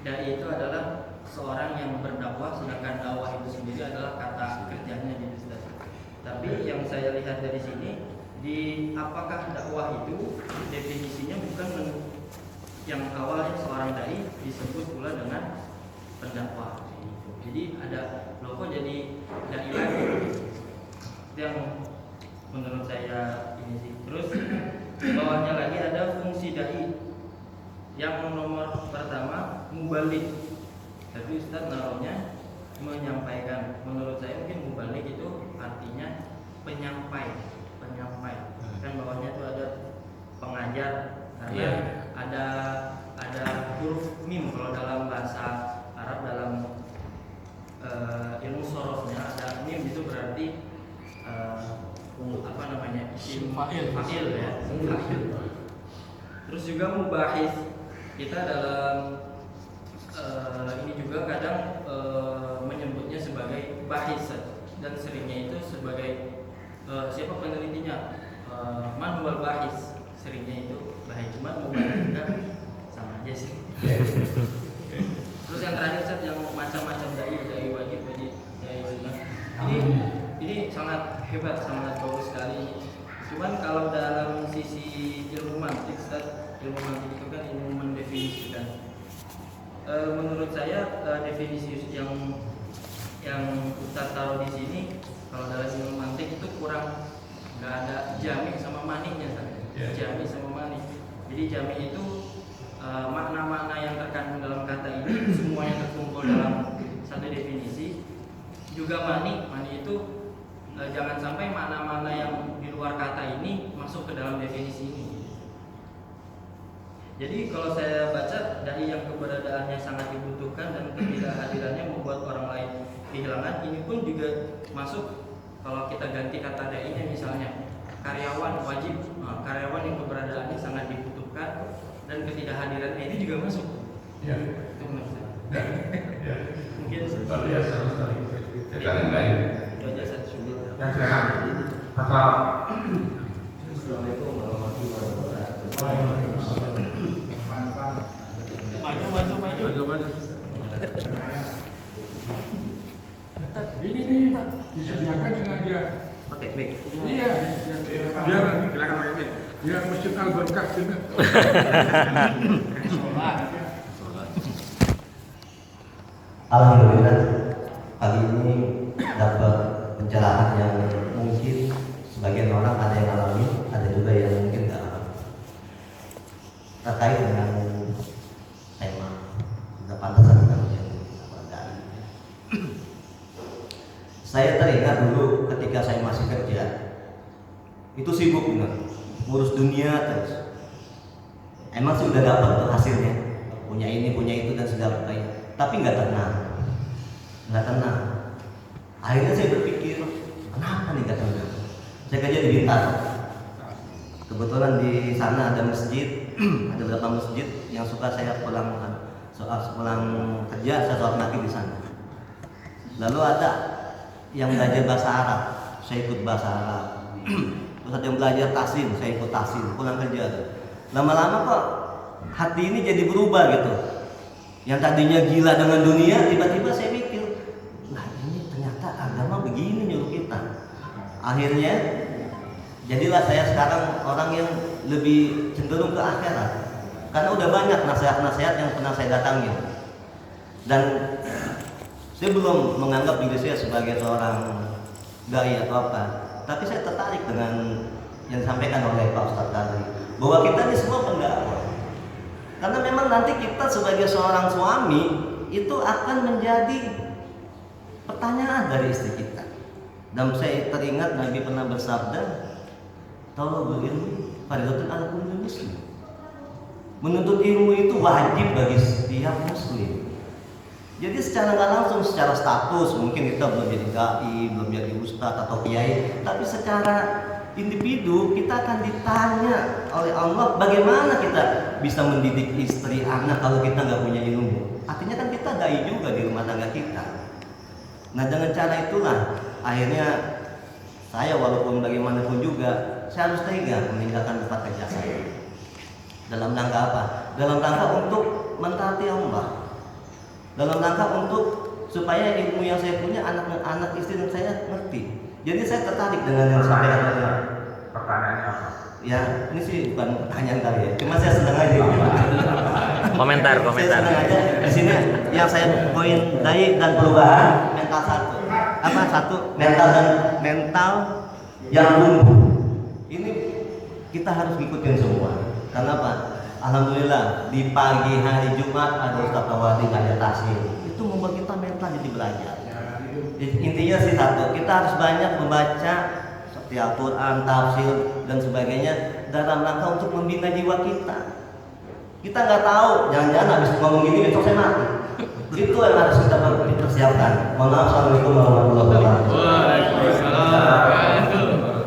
S7: Dai itu adalah seorang yang berdakwah, sedangkan dakwah itu sendiri adalah kata kerjanya gitu Ustaz. Tapi yang saya lihat dari sini, di apakah dakwah itu definisinya bukan yang awalnya seorang dai disebut pula dengan pendakwah. Jadi ada loh kok jadi dai lagi. Yang menurut saya ini sih. Terus bawahnya lagi ada fungsi dai. Yang nomor pertama mubalik. Tapi Ustaz naruhnya menyampaikan. Menurut saya mungkin mubalik itu artinya penyampai. Kan bawahnya itu ada pengajar karena ada huruf mim kalau dalam bahasa Arab dalam ilmu sorofnya ada mim itu berarti apa namanya isim fa'il ya. Terus juga mubahis kita dalam ini juga kadang menyebutnya sebagai bahis dan seringnya itu sebagai siapa penelitinya manual bahis seringnya itu bahis cuma mubahis juga sama aja sih. Terus yang terakhir Ustaz yang macam-macam dai wajib dai sunnah. Ini sangat hebat, sangat bagus sekali. Cuman kalau dalam sisi ilmu mantik Ustaz, ilmu mantik itu kan ilmu mendefinisikan. Menurut saya definisi yang Ustaz taruh di sini kalau dalam ilmu mantik itu kurang, nggak ada jami sama maninya Ustaz. Jami sama mani. Jadi jami itu makna-makna yang terkandung dalam kata ini semuanya terkumpul dalam satu definisi. Juga mani itu jangan sampai makna-makna yang di luar kata ini masuk ke dalam definisi ini. Jadi kalau saya baca dari yang keberadaannya sangat dibutuhkan dan ketidakhadirannya membuat orang lain kehilangan, ini pun juga masuk kalau kita ganti kata dai-nya misalnya karyawan wajib, karyawan yang keberadaannya sangat dibutuhkan dan ketidakhadirannya itu juga masuk.
S1: Ya.
S7: Itu menurut saya.
S1: Ya.
S7: Mungkin
S1: Luar biasa sekali. Yang lain.
S7: itu aja satu sudut.
S5: Yang silakan. Pasal.
S7: Assalamualaikum warahmatullahi wabarakatuh.
S3: Maju. Ini Pak, disediakan dengan dia.
S6: Oke, baik.
S3: Iya, biar silakan pakai mic. Biar Masjid Al Barkah juga.
S9: Alhamdulillah kali ini dapat pencerahan yang mungkin sebagian orang ada yang alami, ada juga yang mungkin tidak alami terkait dengan tema sudah pantas kita menjadi dai. Saya teringat dulu ketika saya masih kerja itu sibuk benar ngurus dunia terus. Emang sih udah dapat tuh hasilnya, punya ini punya itu dan segala macam. Tapi nggak tenang. Akhirnya saya berpikir, kenapa nih nggak tenang? Saya kerja di Bintaro. Kebetulan di sana ada masjid, ada beberapa masjid yang suka saya pulang kerja, saya sholat maghrib di sana. Lalu ada yang belajar bahasa Arab, saya ikut bahasa Arab. Terus ada yang belajar tahsin, saya ikut tahsin, pulang kerja. Lama-lama kok hati ini jadi berubah gitu. Yang tadinya gila dengan dunia, tiba-tiba saya mikir, nah ini ternyata agama begini nyuruh kita. Akhirnya, jadilah saya sekarang orang yang lebih cenderung ke akhirat. Karena udah banyak nasihat-nasihat yang pernah saya datangin. Dan saya belum menganggap diri saya sebagai seorang dai atau apa. Tapi saya tertarik dengan yang disampaikan oleh Pak Ustadz tadi. bahwa kita ini semua pendakwah. Karena memang nanti kita sebagai seorang suami itu akan menjadi pertanyaan dari istri kita. Dan saya teringat Nabi pernah bersabda, "Talabul ilmi fardhatun 'ala kulli muslim." Menuntut ilmu itu wajib bagi setiap muslim. Jadi secara nggak langsung, secara status mungkin kita belum jadi dai, belum jadi ustadz atau kiai, tapi secara individu kita akan ditanya oleh Allah bagaimana kita bisa mendidik istri anak kalau kita nggak punya ilmu. Artinya kan kita dai juga di rumah tangga kita. Nah dengan cara itulah akhirnya saya walaupun bagaimanapun juga saya harus tega meninggalkan tempat kerja saya. Dalam rangka apa? Dalam rangka untuk mentaati Allah. Dalam rangka untuk supaya ilmu yang saya punya anak istri dan saya ngerti. Jadi saya tertarik dengan yang disampaikan oleh
S5: Pertanyaannya apa?
S9: ya ini sih bukan pertanyaan kali ya, cuma saya senang aja.
S8: Komentar.
S9: Saya senang aja di sini yang saya poin dai dan perubahan mental satu mental yang tumbuh. Ini kita harus ngikutin semua. Karena apa? Alhamdulillah di pagi hari Jumat ada Ustaz Tawadi ada tasir. Itu membuat kita mental jadi belajar. Intinya sih satu, kita harus banyak membaca seperti Al-Quran, tafsir dan sebagainya dalam rangka untuk membina jiwa kita. Kita nggak tahu, jangan-jangan habis ngomong gini besok saya mati. Itu yang harus kita persiapkan. Mohon maaf, assalamualaikum warahmatullahi wabarakatuh.
S2: Waalaikumsalam.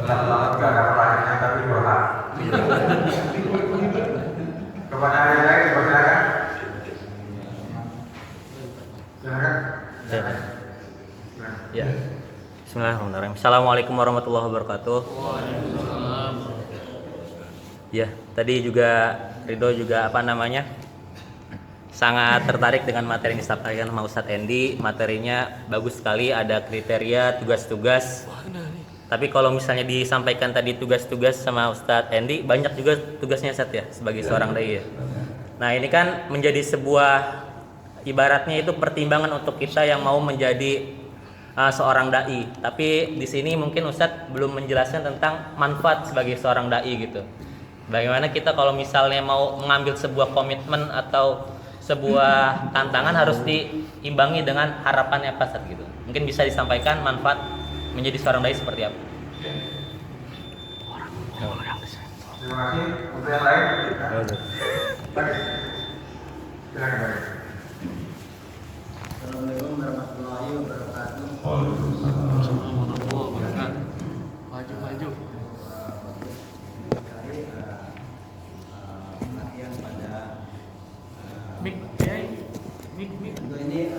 S5: Nggak ada pertanyaan tapi doa. Kepada yang lain, silakan. Silakan.
S8: Ya. Bismillahirrahmanirrahim. Assalamualaikum warahmatullahi wabarakatuh. Ya, tadi juga Ridho juga sangat tertarik dengan materi yang disampaikan sama Ustadz Endi. Materinya bagus sekali, ada kriteria tugas-tugas. Tapi kalau misalnya disampaikan tadi tugas-tugas sama Ustadz Endi, banyak juga tugasnya Ustadz ya sebagai seorang dai ya. Nah ini kan menjadi sebuah ibaratnya itu pertimbangan untuk kita yang mau menjadi seorang dai. Tapi di sini mungkin Ustadz belum menjelaskan tentang manfaat sebagai seorang dai gitu. Bagaimana kita kalau misalnya mau mengambil sebuah komitmen atau sebuah tantangan harus diimbangi dengan harapannya apa Ustadz gitu. Mungkin bisa disampaikan manfaat menjadi seorang dai seperti apa?
S5: Terima kasih. Untuk yang lain, silakan.
S4: Assalamualaikum warahmatullahi wabarakatuh.
S2: Maju.
S4: Perhatian pada
S2: Mik.
S4: untuk ini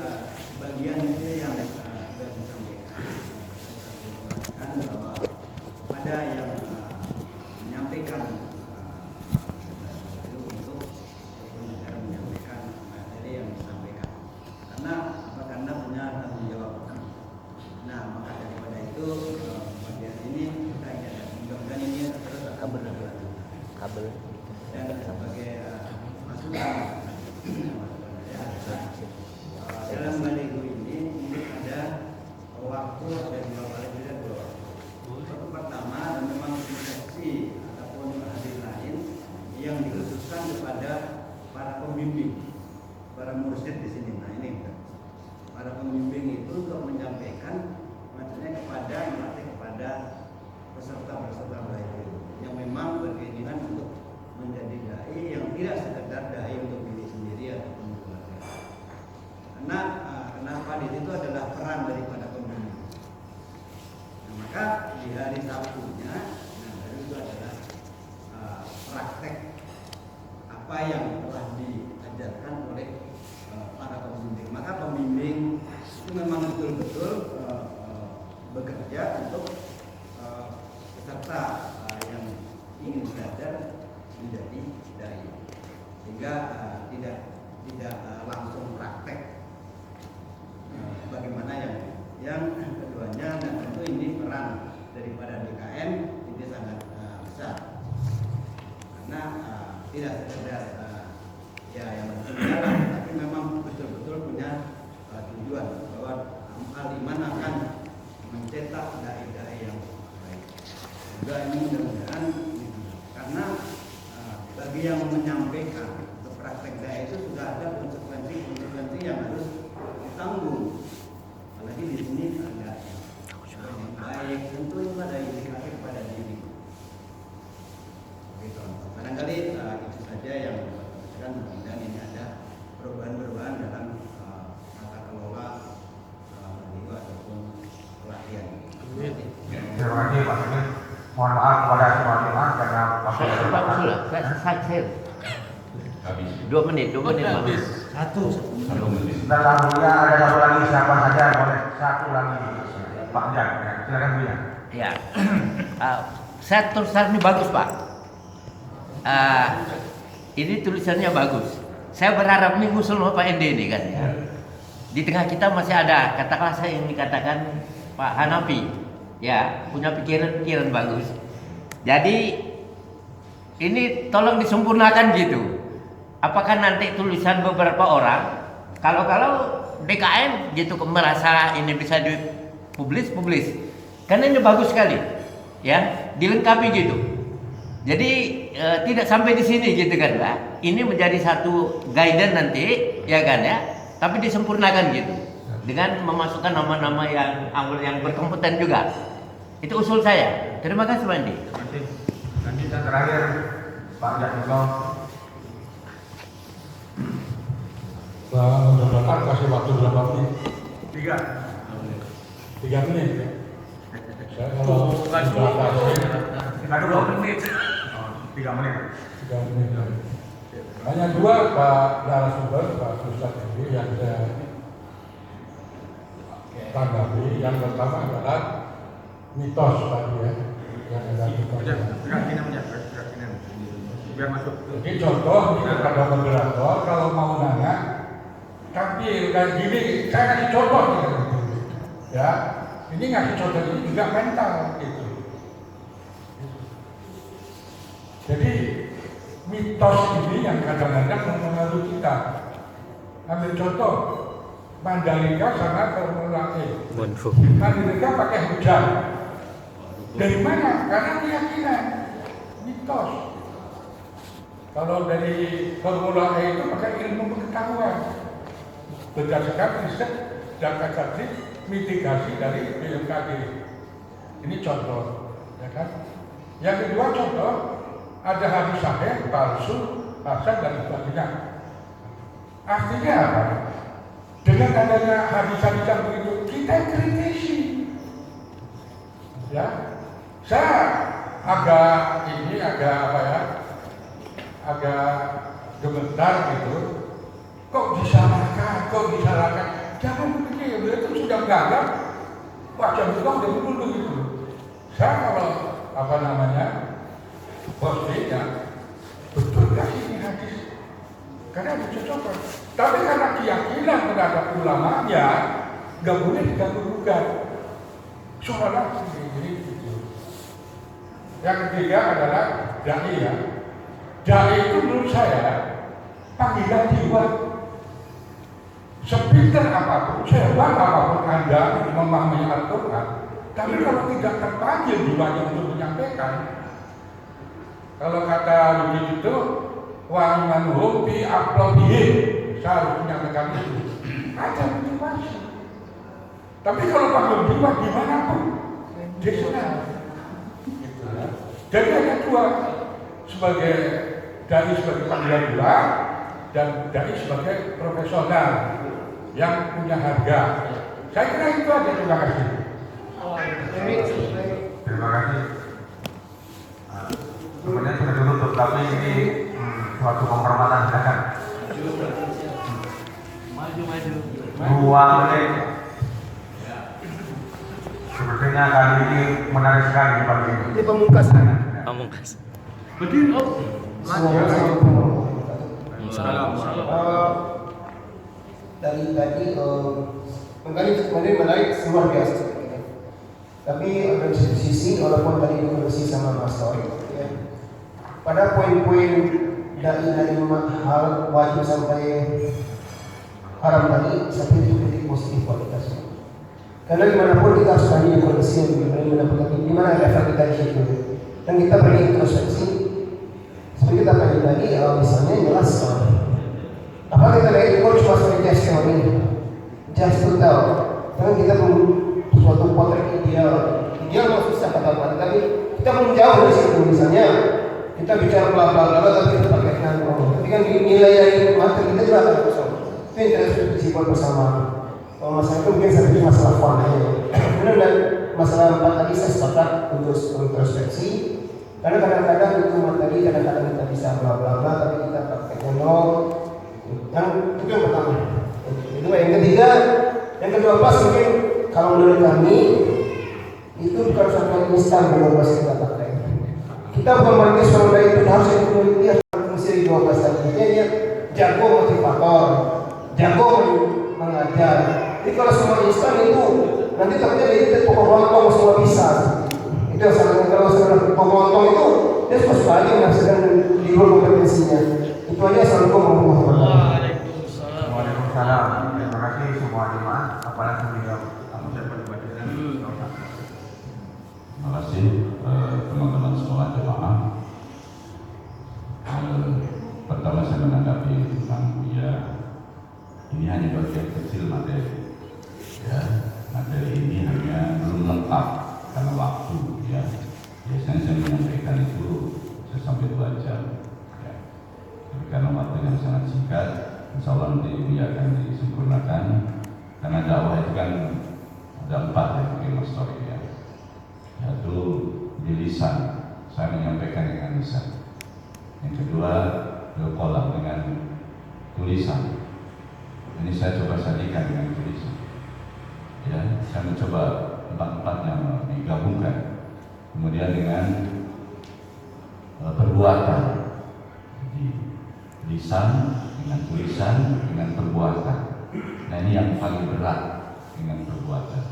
S4: bagian itu yang sudah disampaikan. Kan bahwa ada yang menyampaikan untuk menyampaikan materi yang disampaikan. Karena punya tanggung jawab. Nah, maka daripada itu bagian ini kita ingin mudah-mudahan ini terus
S8: Kabel.
S4: dan sebagai masukan dalam baliho ini ada waktu ada dua kali beda dua. Waktu pertama memang instruksi ataupun hadir lain yang dikhususkan kepada para pembimbing, para mursyid di sini. Nah ini para pembimbing itu untuk menyampaikan maksudnya kepada peserta baliho yang memang berkeinginan untuk menjadi dai yang tidak sekedar dai untuk diri sendiri ataupun keluarga. Karena kenapa di situ adalah peran daripada pembimbing. Nah, maka di hari Sabtunya, itu adalah praktek apa yang telah diajarkan oleh para pembimbing. Maka pembimbing itu memang betul-betul bekerja untuk peserta yang ingin belajar menjadi dai, sehingga tidak langsung praktek bagaimana yang keduanya. Dan tentu ini peran daripada DKM ini sangat besar karena tidak sekedar yang berjalan, tapi memang betul-betul punya tujuan bahwa Al-Iman akan mencetak dai-dai yang baik. Juga ini mudah-mudahan karena bagi yang menyampaikan untuk praktek dai itu sudah ada konsekuensi yang harus ditanggung. Apalagi di sini ada yang baik, tentu itu ada indikatif pada diri. Begitu. Barangkali itu saja yang kan mudah-mudahan ini ada perubahan-perubahan dalam tata kelola radio ataupun pelatihan.
S5: Terima kasih Pak Sugeng. Mohon maaf kepada semua jemaah karena waktu
S6: Saya 2 menit Bang.
S1: Satu menit.
S5: Setelah Buya ada satu lagi, siapa saja boleh satu lagi Pak Jan, ya. Silakan Buya.
S6: Ya, saya tulisan ini bagus Pak. Ini tulisannya bagus. Saya berharap ini ngusul sama Pak Ende ini kan ya. Di tengah kita masih ada, katakanlah saya yang dikatakan Pak Hanafi, ya punya pikiran bagus. Jadi ini tolong disempurnakan gitu. Apakah nanti tulisan beberapa orang, kalau DKM gitu merasa ini bisa dipublis, karena ini bagus sekali, ya dilengkapi gitu. Jadi tidak sampai di sini gitu kan Pak. Ini menjadi satu guidance nanti, ya kan ya. Tapi disempurnakan gitu, dengan memasukkan nama-nama yang berkompeten juga. Itu usul saya. Terima kasih Pak Andi.
S5: Nanti yang terakhir Pak Jatulo.
S3: Mudah-mudahan kasih waktu berapa menit?
S5: 3
S3: menit. Saya kalau
S5: Ada 2 menit. 3 menit.
S3: 3 menit. Hanya 2 Pak narasumber, Pak Ustadz ini yang saya tanggapi. Yang pertama adalah mitos tadi ya, yang ada mitos.
S5: Biar masuk.
S3: Jadi contoh ini kepada moderator kalau mau nanya, tapi kayak gini, saya kasih contoh nih, ya. Ini ngasih contoh ini juga mental gitu. Jadi mitos ini yang kadang-kadang mempengaruhi kita. Ambil contoh, Mandalika sama Formula E. Mandalika pakai hujan. Dari mana? Karena keyakinan, mitos. Kalau dari Formula E itu pakai ilmu pengetahuan. Berdasarkan riset data saksi mitigasi dari BMKG. Ini contoh, ya kan? Yang kedua contoh, ada hadis sahih, palsu, hasan dan sebagainya. Artinya apa? Dengan adanya hadis-hadis yang begitu, kita kritisi. Ya, saya agak gemetar gitu. Kok disalahkan? Jangan begitu, beliau itu sudah menganggap wajah beliau udah mundur begitu. Saya kalau postingnya betul gak ini hadis? Karena dicocokkan. Tapi karena keyakinan terhadap ulamanya nggak boleh diganggu-gugat. Soalnya begini gitu. Yang ketiga adalah dai ya. Dai itu menurut saya panggilan jiwa. Sepintar apapun, sehebat apapun Anda memahami Al-Quran, tapi kalau tidak terpanggil jiwanya untuk menyampaikan, kalau kata begitu, wa manhum bi aqlabihim, saya harus menyampaikan itu. Ada motivasi. Tapi kalau panggil jiwa dimanapun, di sana. Gitu ya. Jadi ada 2, sebagai dai sebagai panggilan jiwa dan dai sebagai profesional yang punya harga. Saya kira itu aja. Terima kasih.
S5: Terima kasih. Sebenarnya sudah ditutup, tapi ini suatu penghormatan, silakan. Maju. 2 menit. Sepertinya kali ini menarik sekali pagi ini.
S10: Ini pamungkas.
S3: Berdiri.
S10: Dari tadi kemarin menarik luar biasa. Tapi dari sisi walaupun tadi diskusi sama Mas Tori, ya, pada poin-poin dari hal wajib sampai haram tadi, saya kritik positif kualitasnya. Karena dimanapun kita harus berani koreksi, di mana level kita di situ, dan kita berani introspeksi. seperti kita tadi misalnya jelas apa kita lihat itu cuma sebagai testimoni, just to tell. Karena kita belum suatu potret ideal memang susah kata-kata, tapi kita belum jauh dari situ. Misalnya kita bicara bla bla bla, tapi kita pakai nano, tapi kan nilai dari materi kita juga akan kosong. Itu yang kita prinsipal bersama. Kalau masalah itu mungkin saya pikir masalah fun aja. Kemudian masalah 4 tadi saya sepakat untuk introspeksi. Karena kadang-kadang itu materi, kadang-kadang kita bisa bla bla bla, tapi kita prakteknya nol. Yang itu yang pertama. Itu yang ketiga, yang ke-12 mungkin kalau menurut kami itu bukan suatu yang instan belum masih kita pakai. Kita bukan berarti seorang itu harus ikut dia fungsi 12 tadi. Dia jago motivator, jago mengajar. Jadi kalau semua instan itu nanti takutnya dia pokok lontong semua bisa. Itu yang salah. Kalau seorang pokok lontong itu dia suka aja menghasilkan di luar kompetensinya. Itu aja. Assalamualaikum warahmatullahi wabarakatuh.
S5: Waalaikumsalam. Terima kasih semua jemaah. Apalagi juga kamu dapat bacakan.
S1: Terima kasih teman-teman semua jemaah. Pertama saya menanggapi tentang Buya, ini hanya bagian kecil materi. Ya, materi ini hanya belum lengkap karena waktu. Ya, biasanya saya menyampaikan itu sampai 2 jam. Ya. Tapi karena waktu yang sangat singkat, insya Allah nanti Buya akan disempurnakan. Karena dakwah itu kan ada 4 ya, mungkin Mas Tori ya. Yaitu di lisan, saya menyampaikan dengan lisan. Yang kedua, kolam dengan tulisan. Ini saya coba sajikan dengan tulisan. Ya, saya mencoba 4-empatnya digabungkan. Kemudian dengan perbuatan. Jadi lisan dengan tulisan dengan perbuatan. Nah ini yang paling berat dengan perbuatan.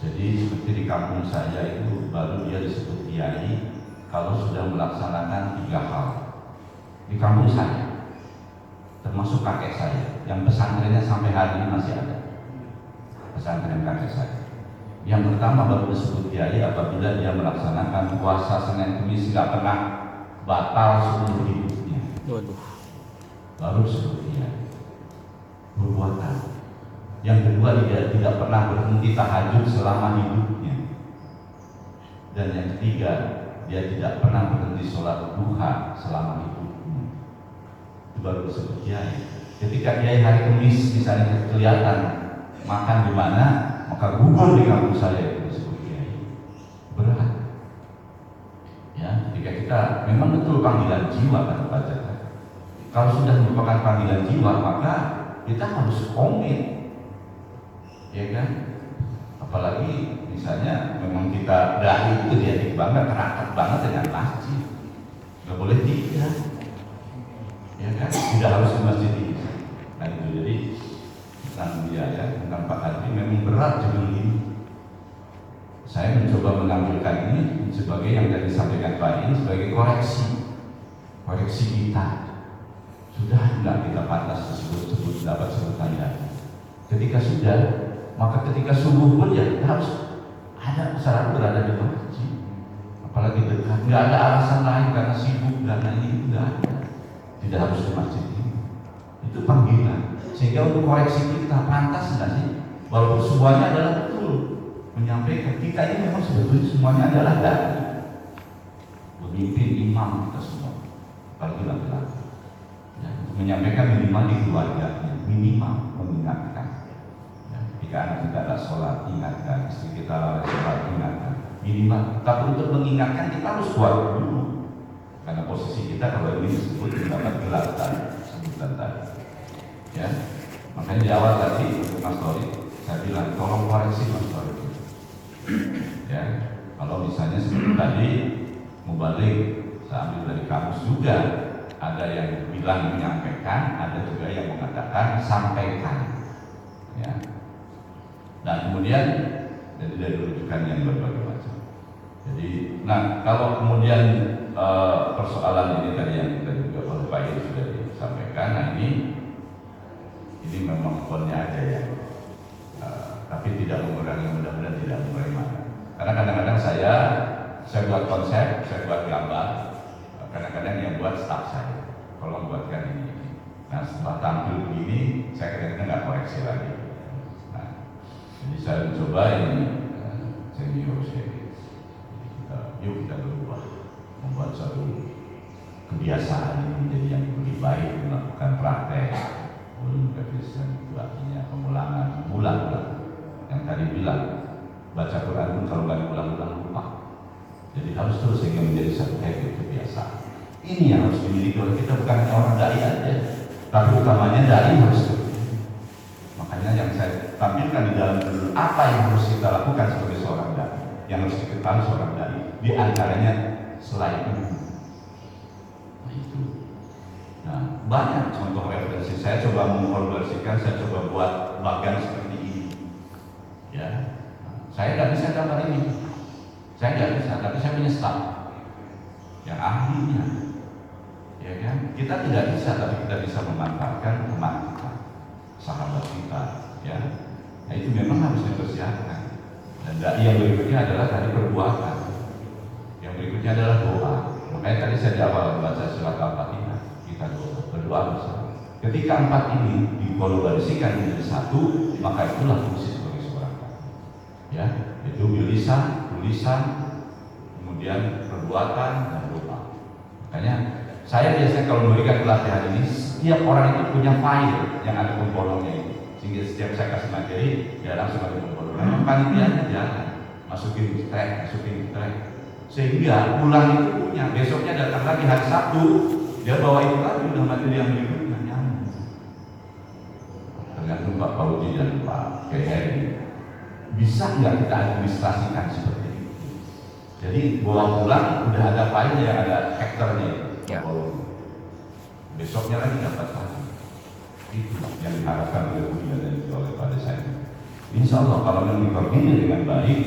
S1: Jadi seperti di kampung saya itu baru dia disebut kiai kalau sudah melaksanakan 3 hal. Di kampung saya, termasuk kakek saya, yang pesantrennya sampai hari ini masih ada. Pesantren kakek saya. Yang pertama baru disebut kiai apabila dia melaksanakan puasa Senin Kamis nggak pernah batal seumur hidupnya. Baru disebut kiai. Perbuatan. Yang kedua dia tidak pernah berhenti tahajud selama hidupnya. Dan yang ketiga dia tidak pernah berhenti sholat duha selama hidupnya. Itu baru disebut kiai. Ketika kiai hari Kamis misalnya kelihatan makan di mana, maka gugur di kampung saya itu disebut kiai. Berat. Ya, ketika kita memang betul panggilan jiwa kan Pak Jaka. Kalau sudah merupakan panggilan jiwa maka kita harus komit. Ya kan? Apalagi misalnya memang kita dai itu dia bangga terakat banget dengan masjid. Nggak boleh tidak. Ya kan? Tidak harus di masjid ini. Nah itu jadi tentang dia ya, tentang Pak Hadi memang berat judul ini. Saya mencoba menampilkan ini sebagai yang tadi disampaikan Pak ini sebagai koreksi kita. Sudah enggak kita pantas disebut-sebut dapat sebutan ya. Ketika sudah, maka ketika subuh pun ya kita harus ada syarat berada di masjid. Apalagi dekat, nggak ada alasan lain karena sibuk karena ini enggak ada. Tidak harus di masjid ini. Itu panggilan. Sehingga untuk koreksi kita pantas nggak sih? Walaupun semuanya adalah betul menyampaikan kita ini memang sebetulnya semuanya adalah dai. Pemimpin imam kita semua, apalagi laki-laki. Ya, menyampaikan minimal di keluarganya, minimal mengingatkan. Ya, jika anak kita ada sholat, ingatkan. Istri kita lalai sholat, ingatkan. Minimal. Tapi untuk mengingatkan kita harus kuat dulu. Karena posisi kita kalau ini disebut mendapat gelar tadi, sebutan tadi. Ya, makanya di awal tadi untuk Mas Tori, saya bilang tolong koreksi Mas Tori. Ya, kalau misalnya seperti tadi mubalik, saya ambil dari kamus juga. Ada yang bilang menyampaikan, ada juga yang mengatakan sampaikan. Ya. Dan kemudian dari rujukan yang berbagai macam. Jadi, nah kalau kemudian persoalan ini tadi yang kita juga oleh Pak Yus sudah disampaikan, nah ini memang ponnya aja ya. Tapi tidak mengurangi, mudah-mudahan tidak mengurangi mana. Karena kadang-kadang saya buat konsep, saya buat gambar. kadang-kadang yang buat staff saya, tolong buatkan ini. Nah setelah tampil begini, saya kadang-kadang nggak koreksi lagi. Nah, jadi saya mencoba ini senior saya, yuk kita berubah, membuat suatu kebiasaan ini menjadi yang lebih baik, melakukan praktek, repetition itu artinya pengulangan, ulang-ulang. Yang tadi bilang baca Quran pun kalau nggak diulang-ulang lupa. Jadi harus terus sehingga menjadi satu habit kebiasaan. Ini yang harus dimiliki oleh kita, bukan hanya orang dai aja, tapi utamanya dai harus seperti itu. Makanya yang saya tampilkan di dalam dulu apa yang harus kita lakukan sebagai seorang dai, yang harus diketahui seorang dai. Di antaranya selain itu. Nah, banyak contoh referensi. Saya coba mengkolaborasikan, saya coba buat bagian seperti ini. Ya, saya nggak bisa gambar ini. Saya nggak bisa, tapi saya punya staff yang ahlinya. Ya kan? Kita tidak bisa, tapi kita bisa memanfaatkan teman kita, sahabat kita. Ya, nah, itu memang harus dipersiapkan. Dan yang berikutnya adalah tadi perbuatan. Yang berikutnya adalah doa. Makanya tadi saya di awal baca surat Al-Fatihah, kita berdoa bersama. Ketika empat ini dikolaborasikan menjadi satu, maka itulah fungsi sebagai seorang dai. Ya, itu bilisan, tulisan, kemudian perbuatan dan doa. Makanya saya biasanya kalau memberikan pelatihan ini, setiap orang itu punya file yang ada komponennya itu. Sehingga setiap saya kasih materi, dia langsung ada komponen. Memang panitianya jalan, masukin track. Sehingga pulang itu punya, besoknya datang lagi hari Sabtu, dia bawa itu lagi udah materi yang berikutnya nyambung. Tergantung Pak Paudi dan Pak Heri, bisa nggak kita administrasikan seperti itu? Jadi bawa pulang udah ada file yang ada hektarnya, ya. Besoknya lagi dapat lagi. Itu yang diharapkan oleh Buya dan oleh Pak Desa. Insya Allah kalau memang dikoordinir dengan baik,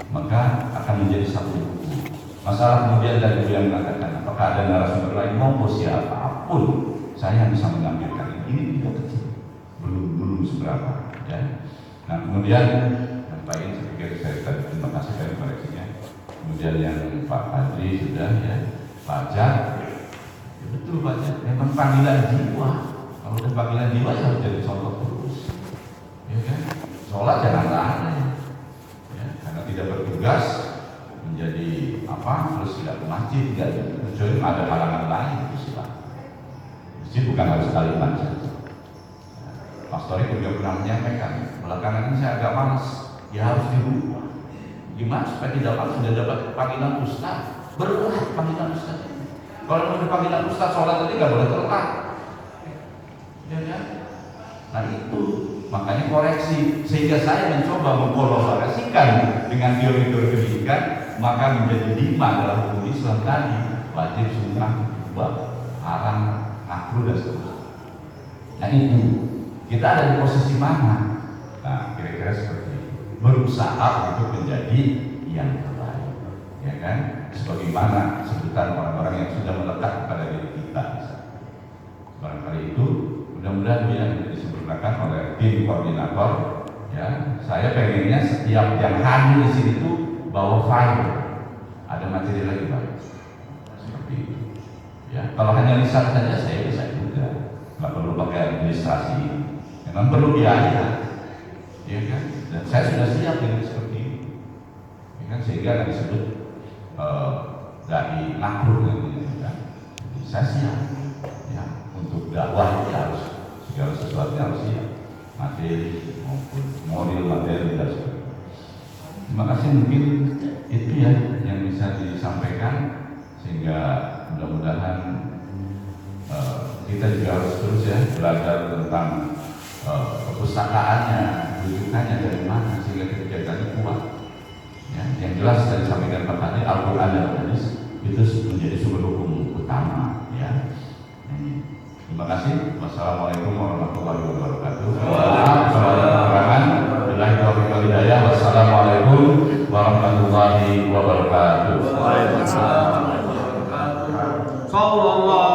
S1: maka akan menjadi satu buku. Masalah kemudian dari Buya mengatakan apakah ada narasumber lain maupun siapapun saya bisa menampilkan ini tidak kecil, belum seberapa. Ya. Nah kemudian yang lain saya pikir saya tadi terima kasih dari koreksinya. Kemudian yang Pak Adri sudah ya, Pak Jak, ya betul Pak Jak, memang panggilan jiwa. Kalau udah panggilan jiwa harus jadi contoh terus, ya kan? Sholat jangan aneh, ya, karena tidak bertugas menjadi apa? Harus tidak ke masjid, tidak kecuali ada halangan lain itu silakan. Masjid bukan harus kalimat saja. Pastor itu juga pernah menyampaikan, belakangan ini saya agak malas, ya harus dirubah. Gimana supaya tidak malas? Sudah dapat panggilan ustaz, berat panggilan ustaz. Kalau mau panggilan ustaz, sholat tadi nggak boleh telat. Ya kan? Nah itu makanya koreksi, sehingga saya mencoba mengkolaborasikan dengan teori-teori pendidikan, maka menjadi 5 dalam hukum Islam tadi, wajib, sunnah, haram, makruh dan seterusnya. Nah itu kita ada di posisi mana? Nah kira-kira seperti itu, berusaha untuk menjadi yang terbaik, ya kan? Sebagaimana sebutan orang-orang yang sudah melekat kepada diri kita. Barangkali itu mudah-mudahan yang disempurnakan oleh tim koordinator. Ya, saya pengennya setiap yang hadir di sini itu bawa file, ada materi lagi Pak, seperti itu. Ya, kalau hanya lisan saja saya bisa juga, nggak perlu pakai administrasi. Memang perlu biaya, ya kan? Dan saya sudah siap dengan seperti ini, ya kan? Sehingga akan disebut dari makruh kan? Saya siap, ya, untuk dakwah itu harus segala sesuatu harus siap, materi maupun model materi dan sebagainya. Terima kasih, mungkin itu ya yang bisa disampaikan, sehingga mudah-mudahan kita juga harus terus ya belajar tentang perpustakaannya, rujukannya dari mana sehingga kita jadi kuat. Ya, yang jelas saya disampaikan Pak Tadi, Al-Quran dan Hadis itu menjadi sumber hukum utama. Ya. Terima kasih. Wassalamualaikum warahmatullahi wabarakatuh. Wassalamualaikum warahmatullahi wabarakatuh.
S11: Waalaikumsalam warahmatullahi wabarakatuh.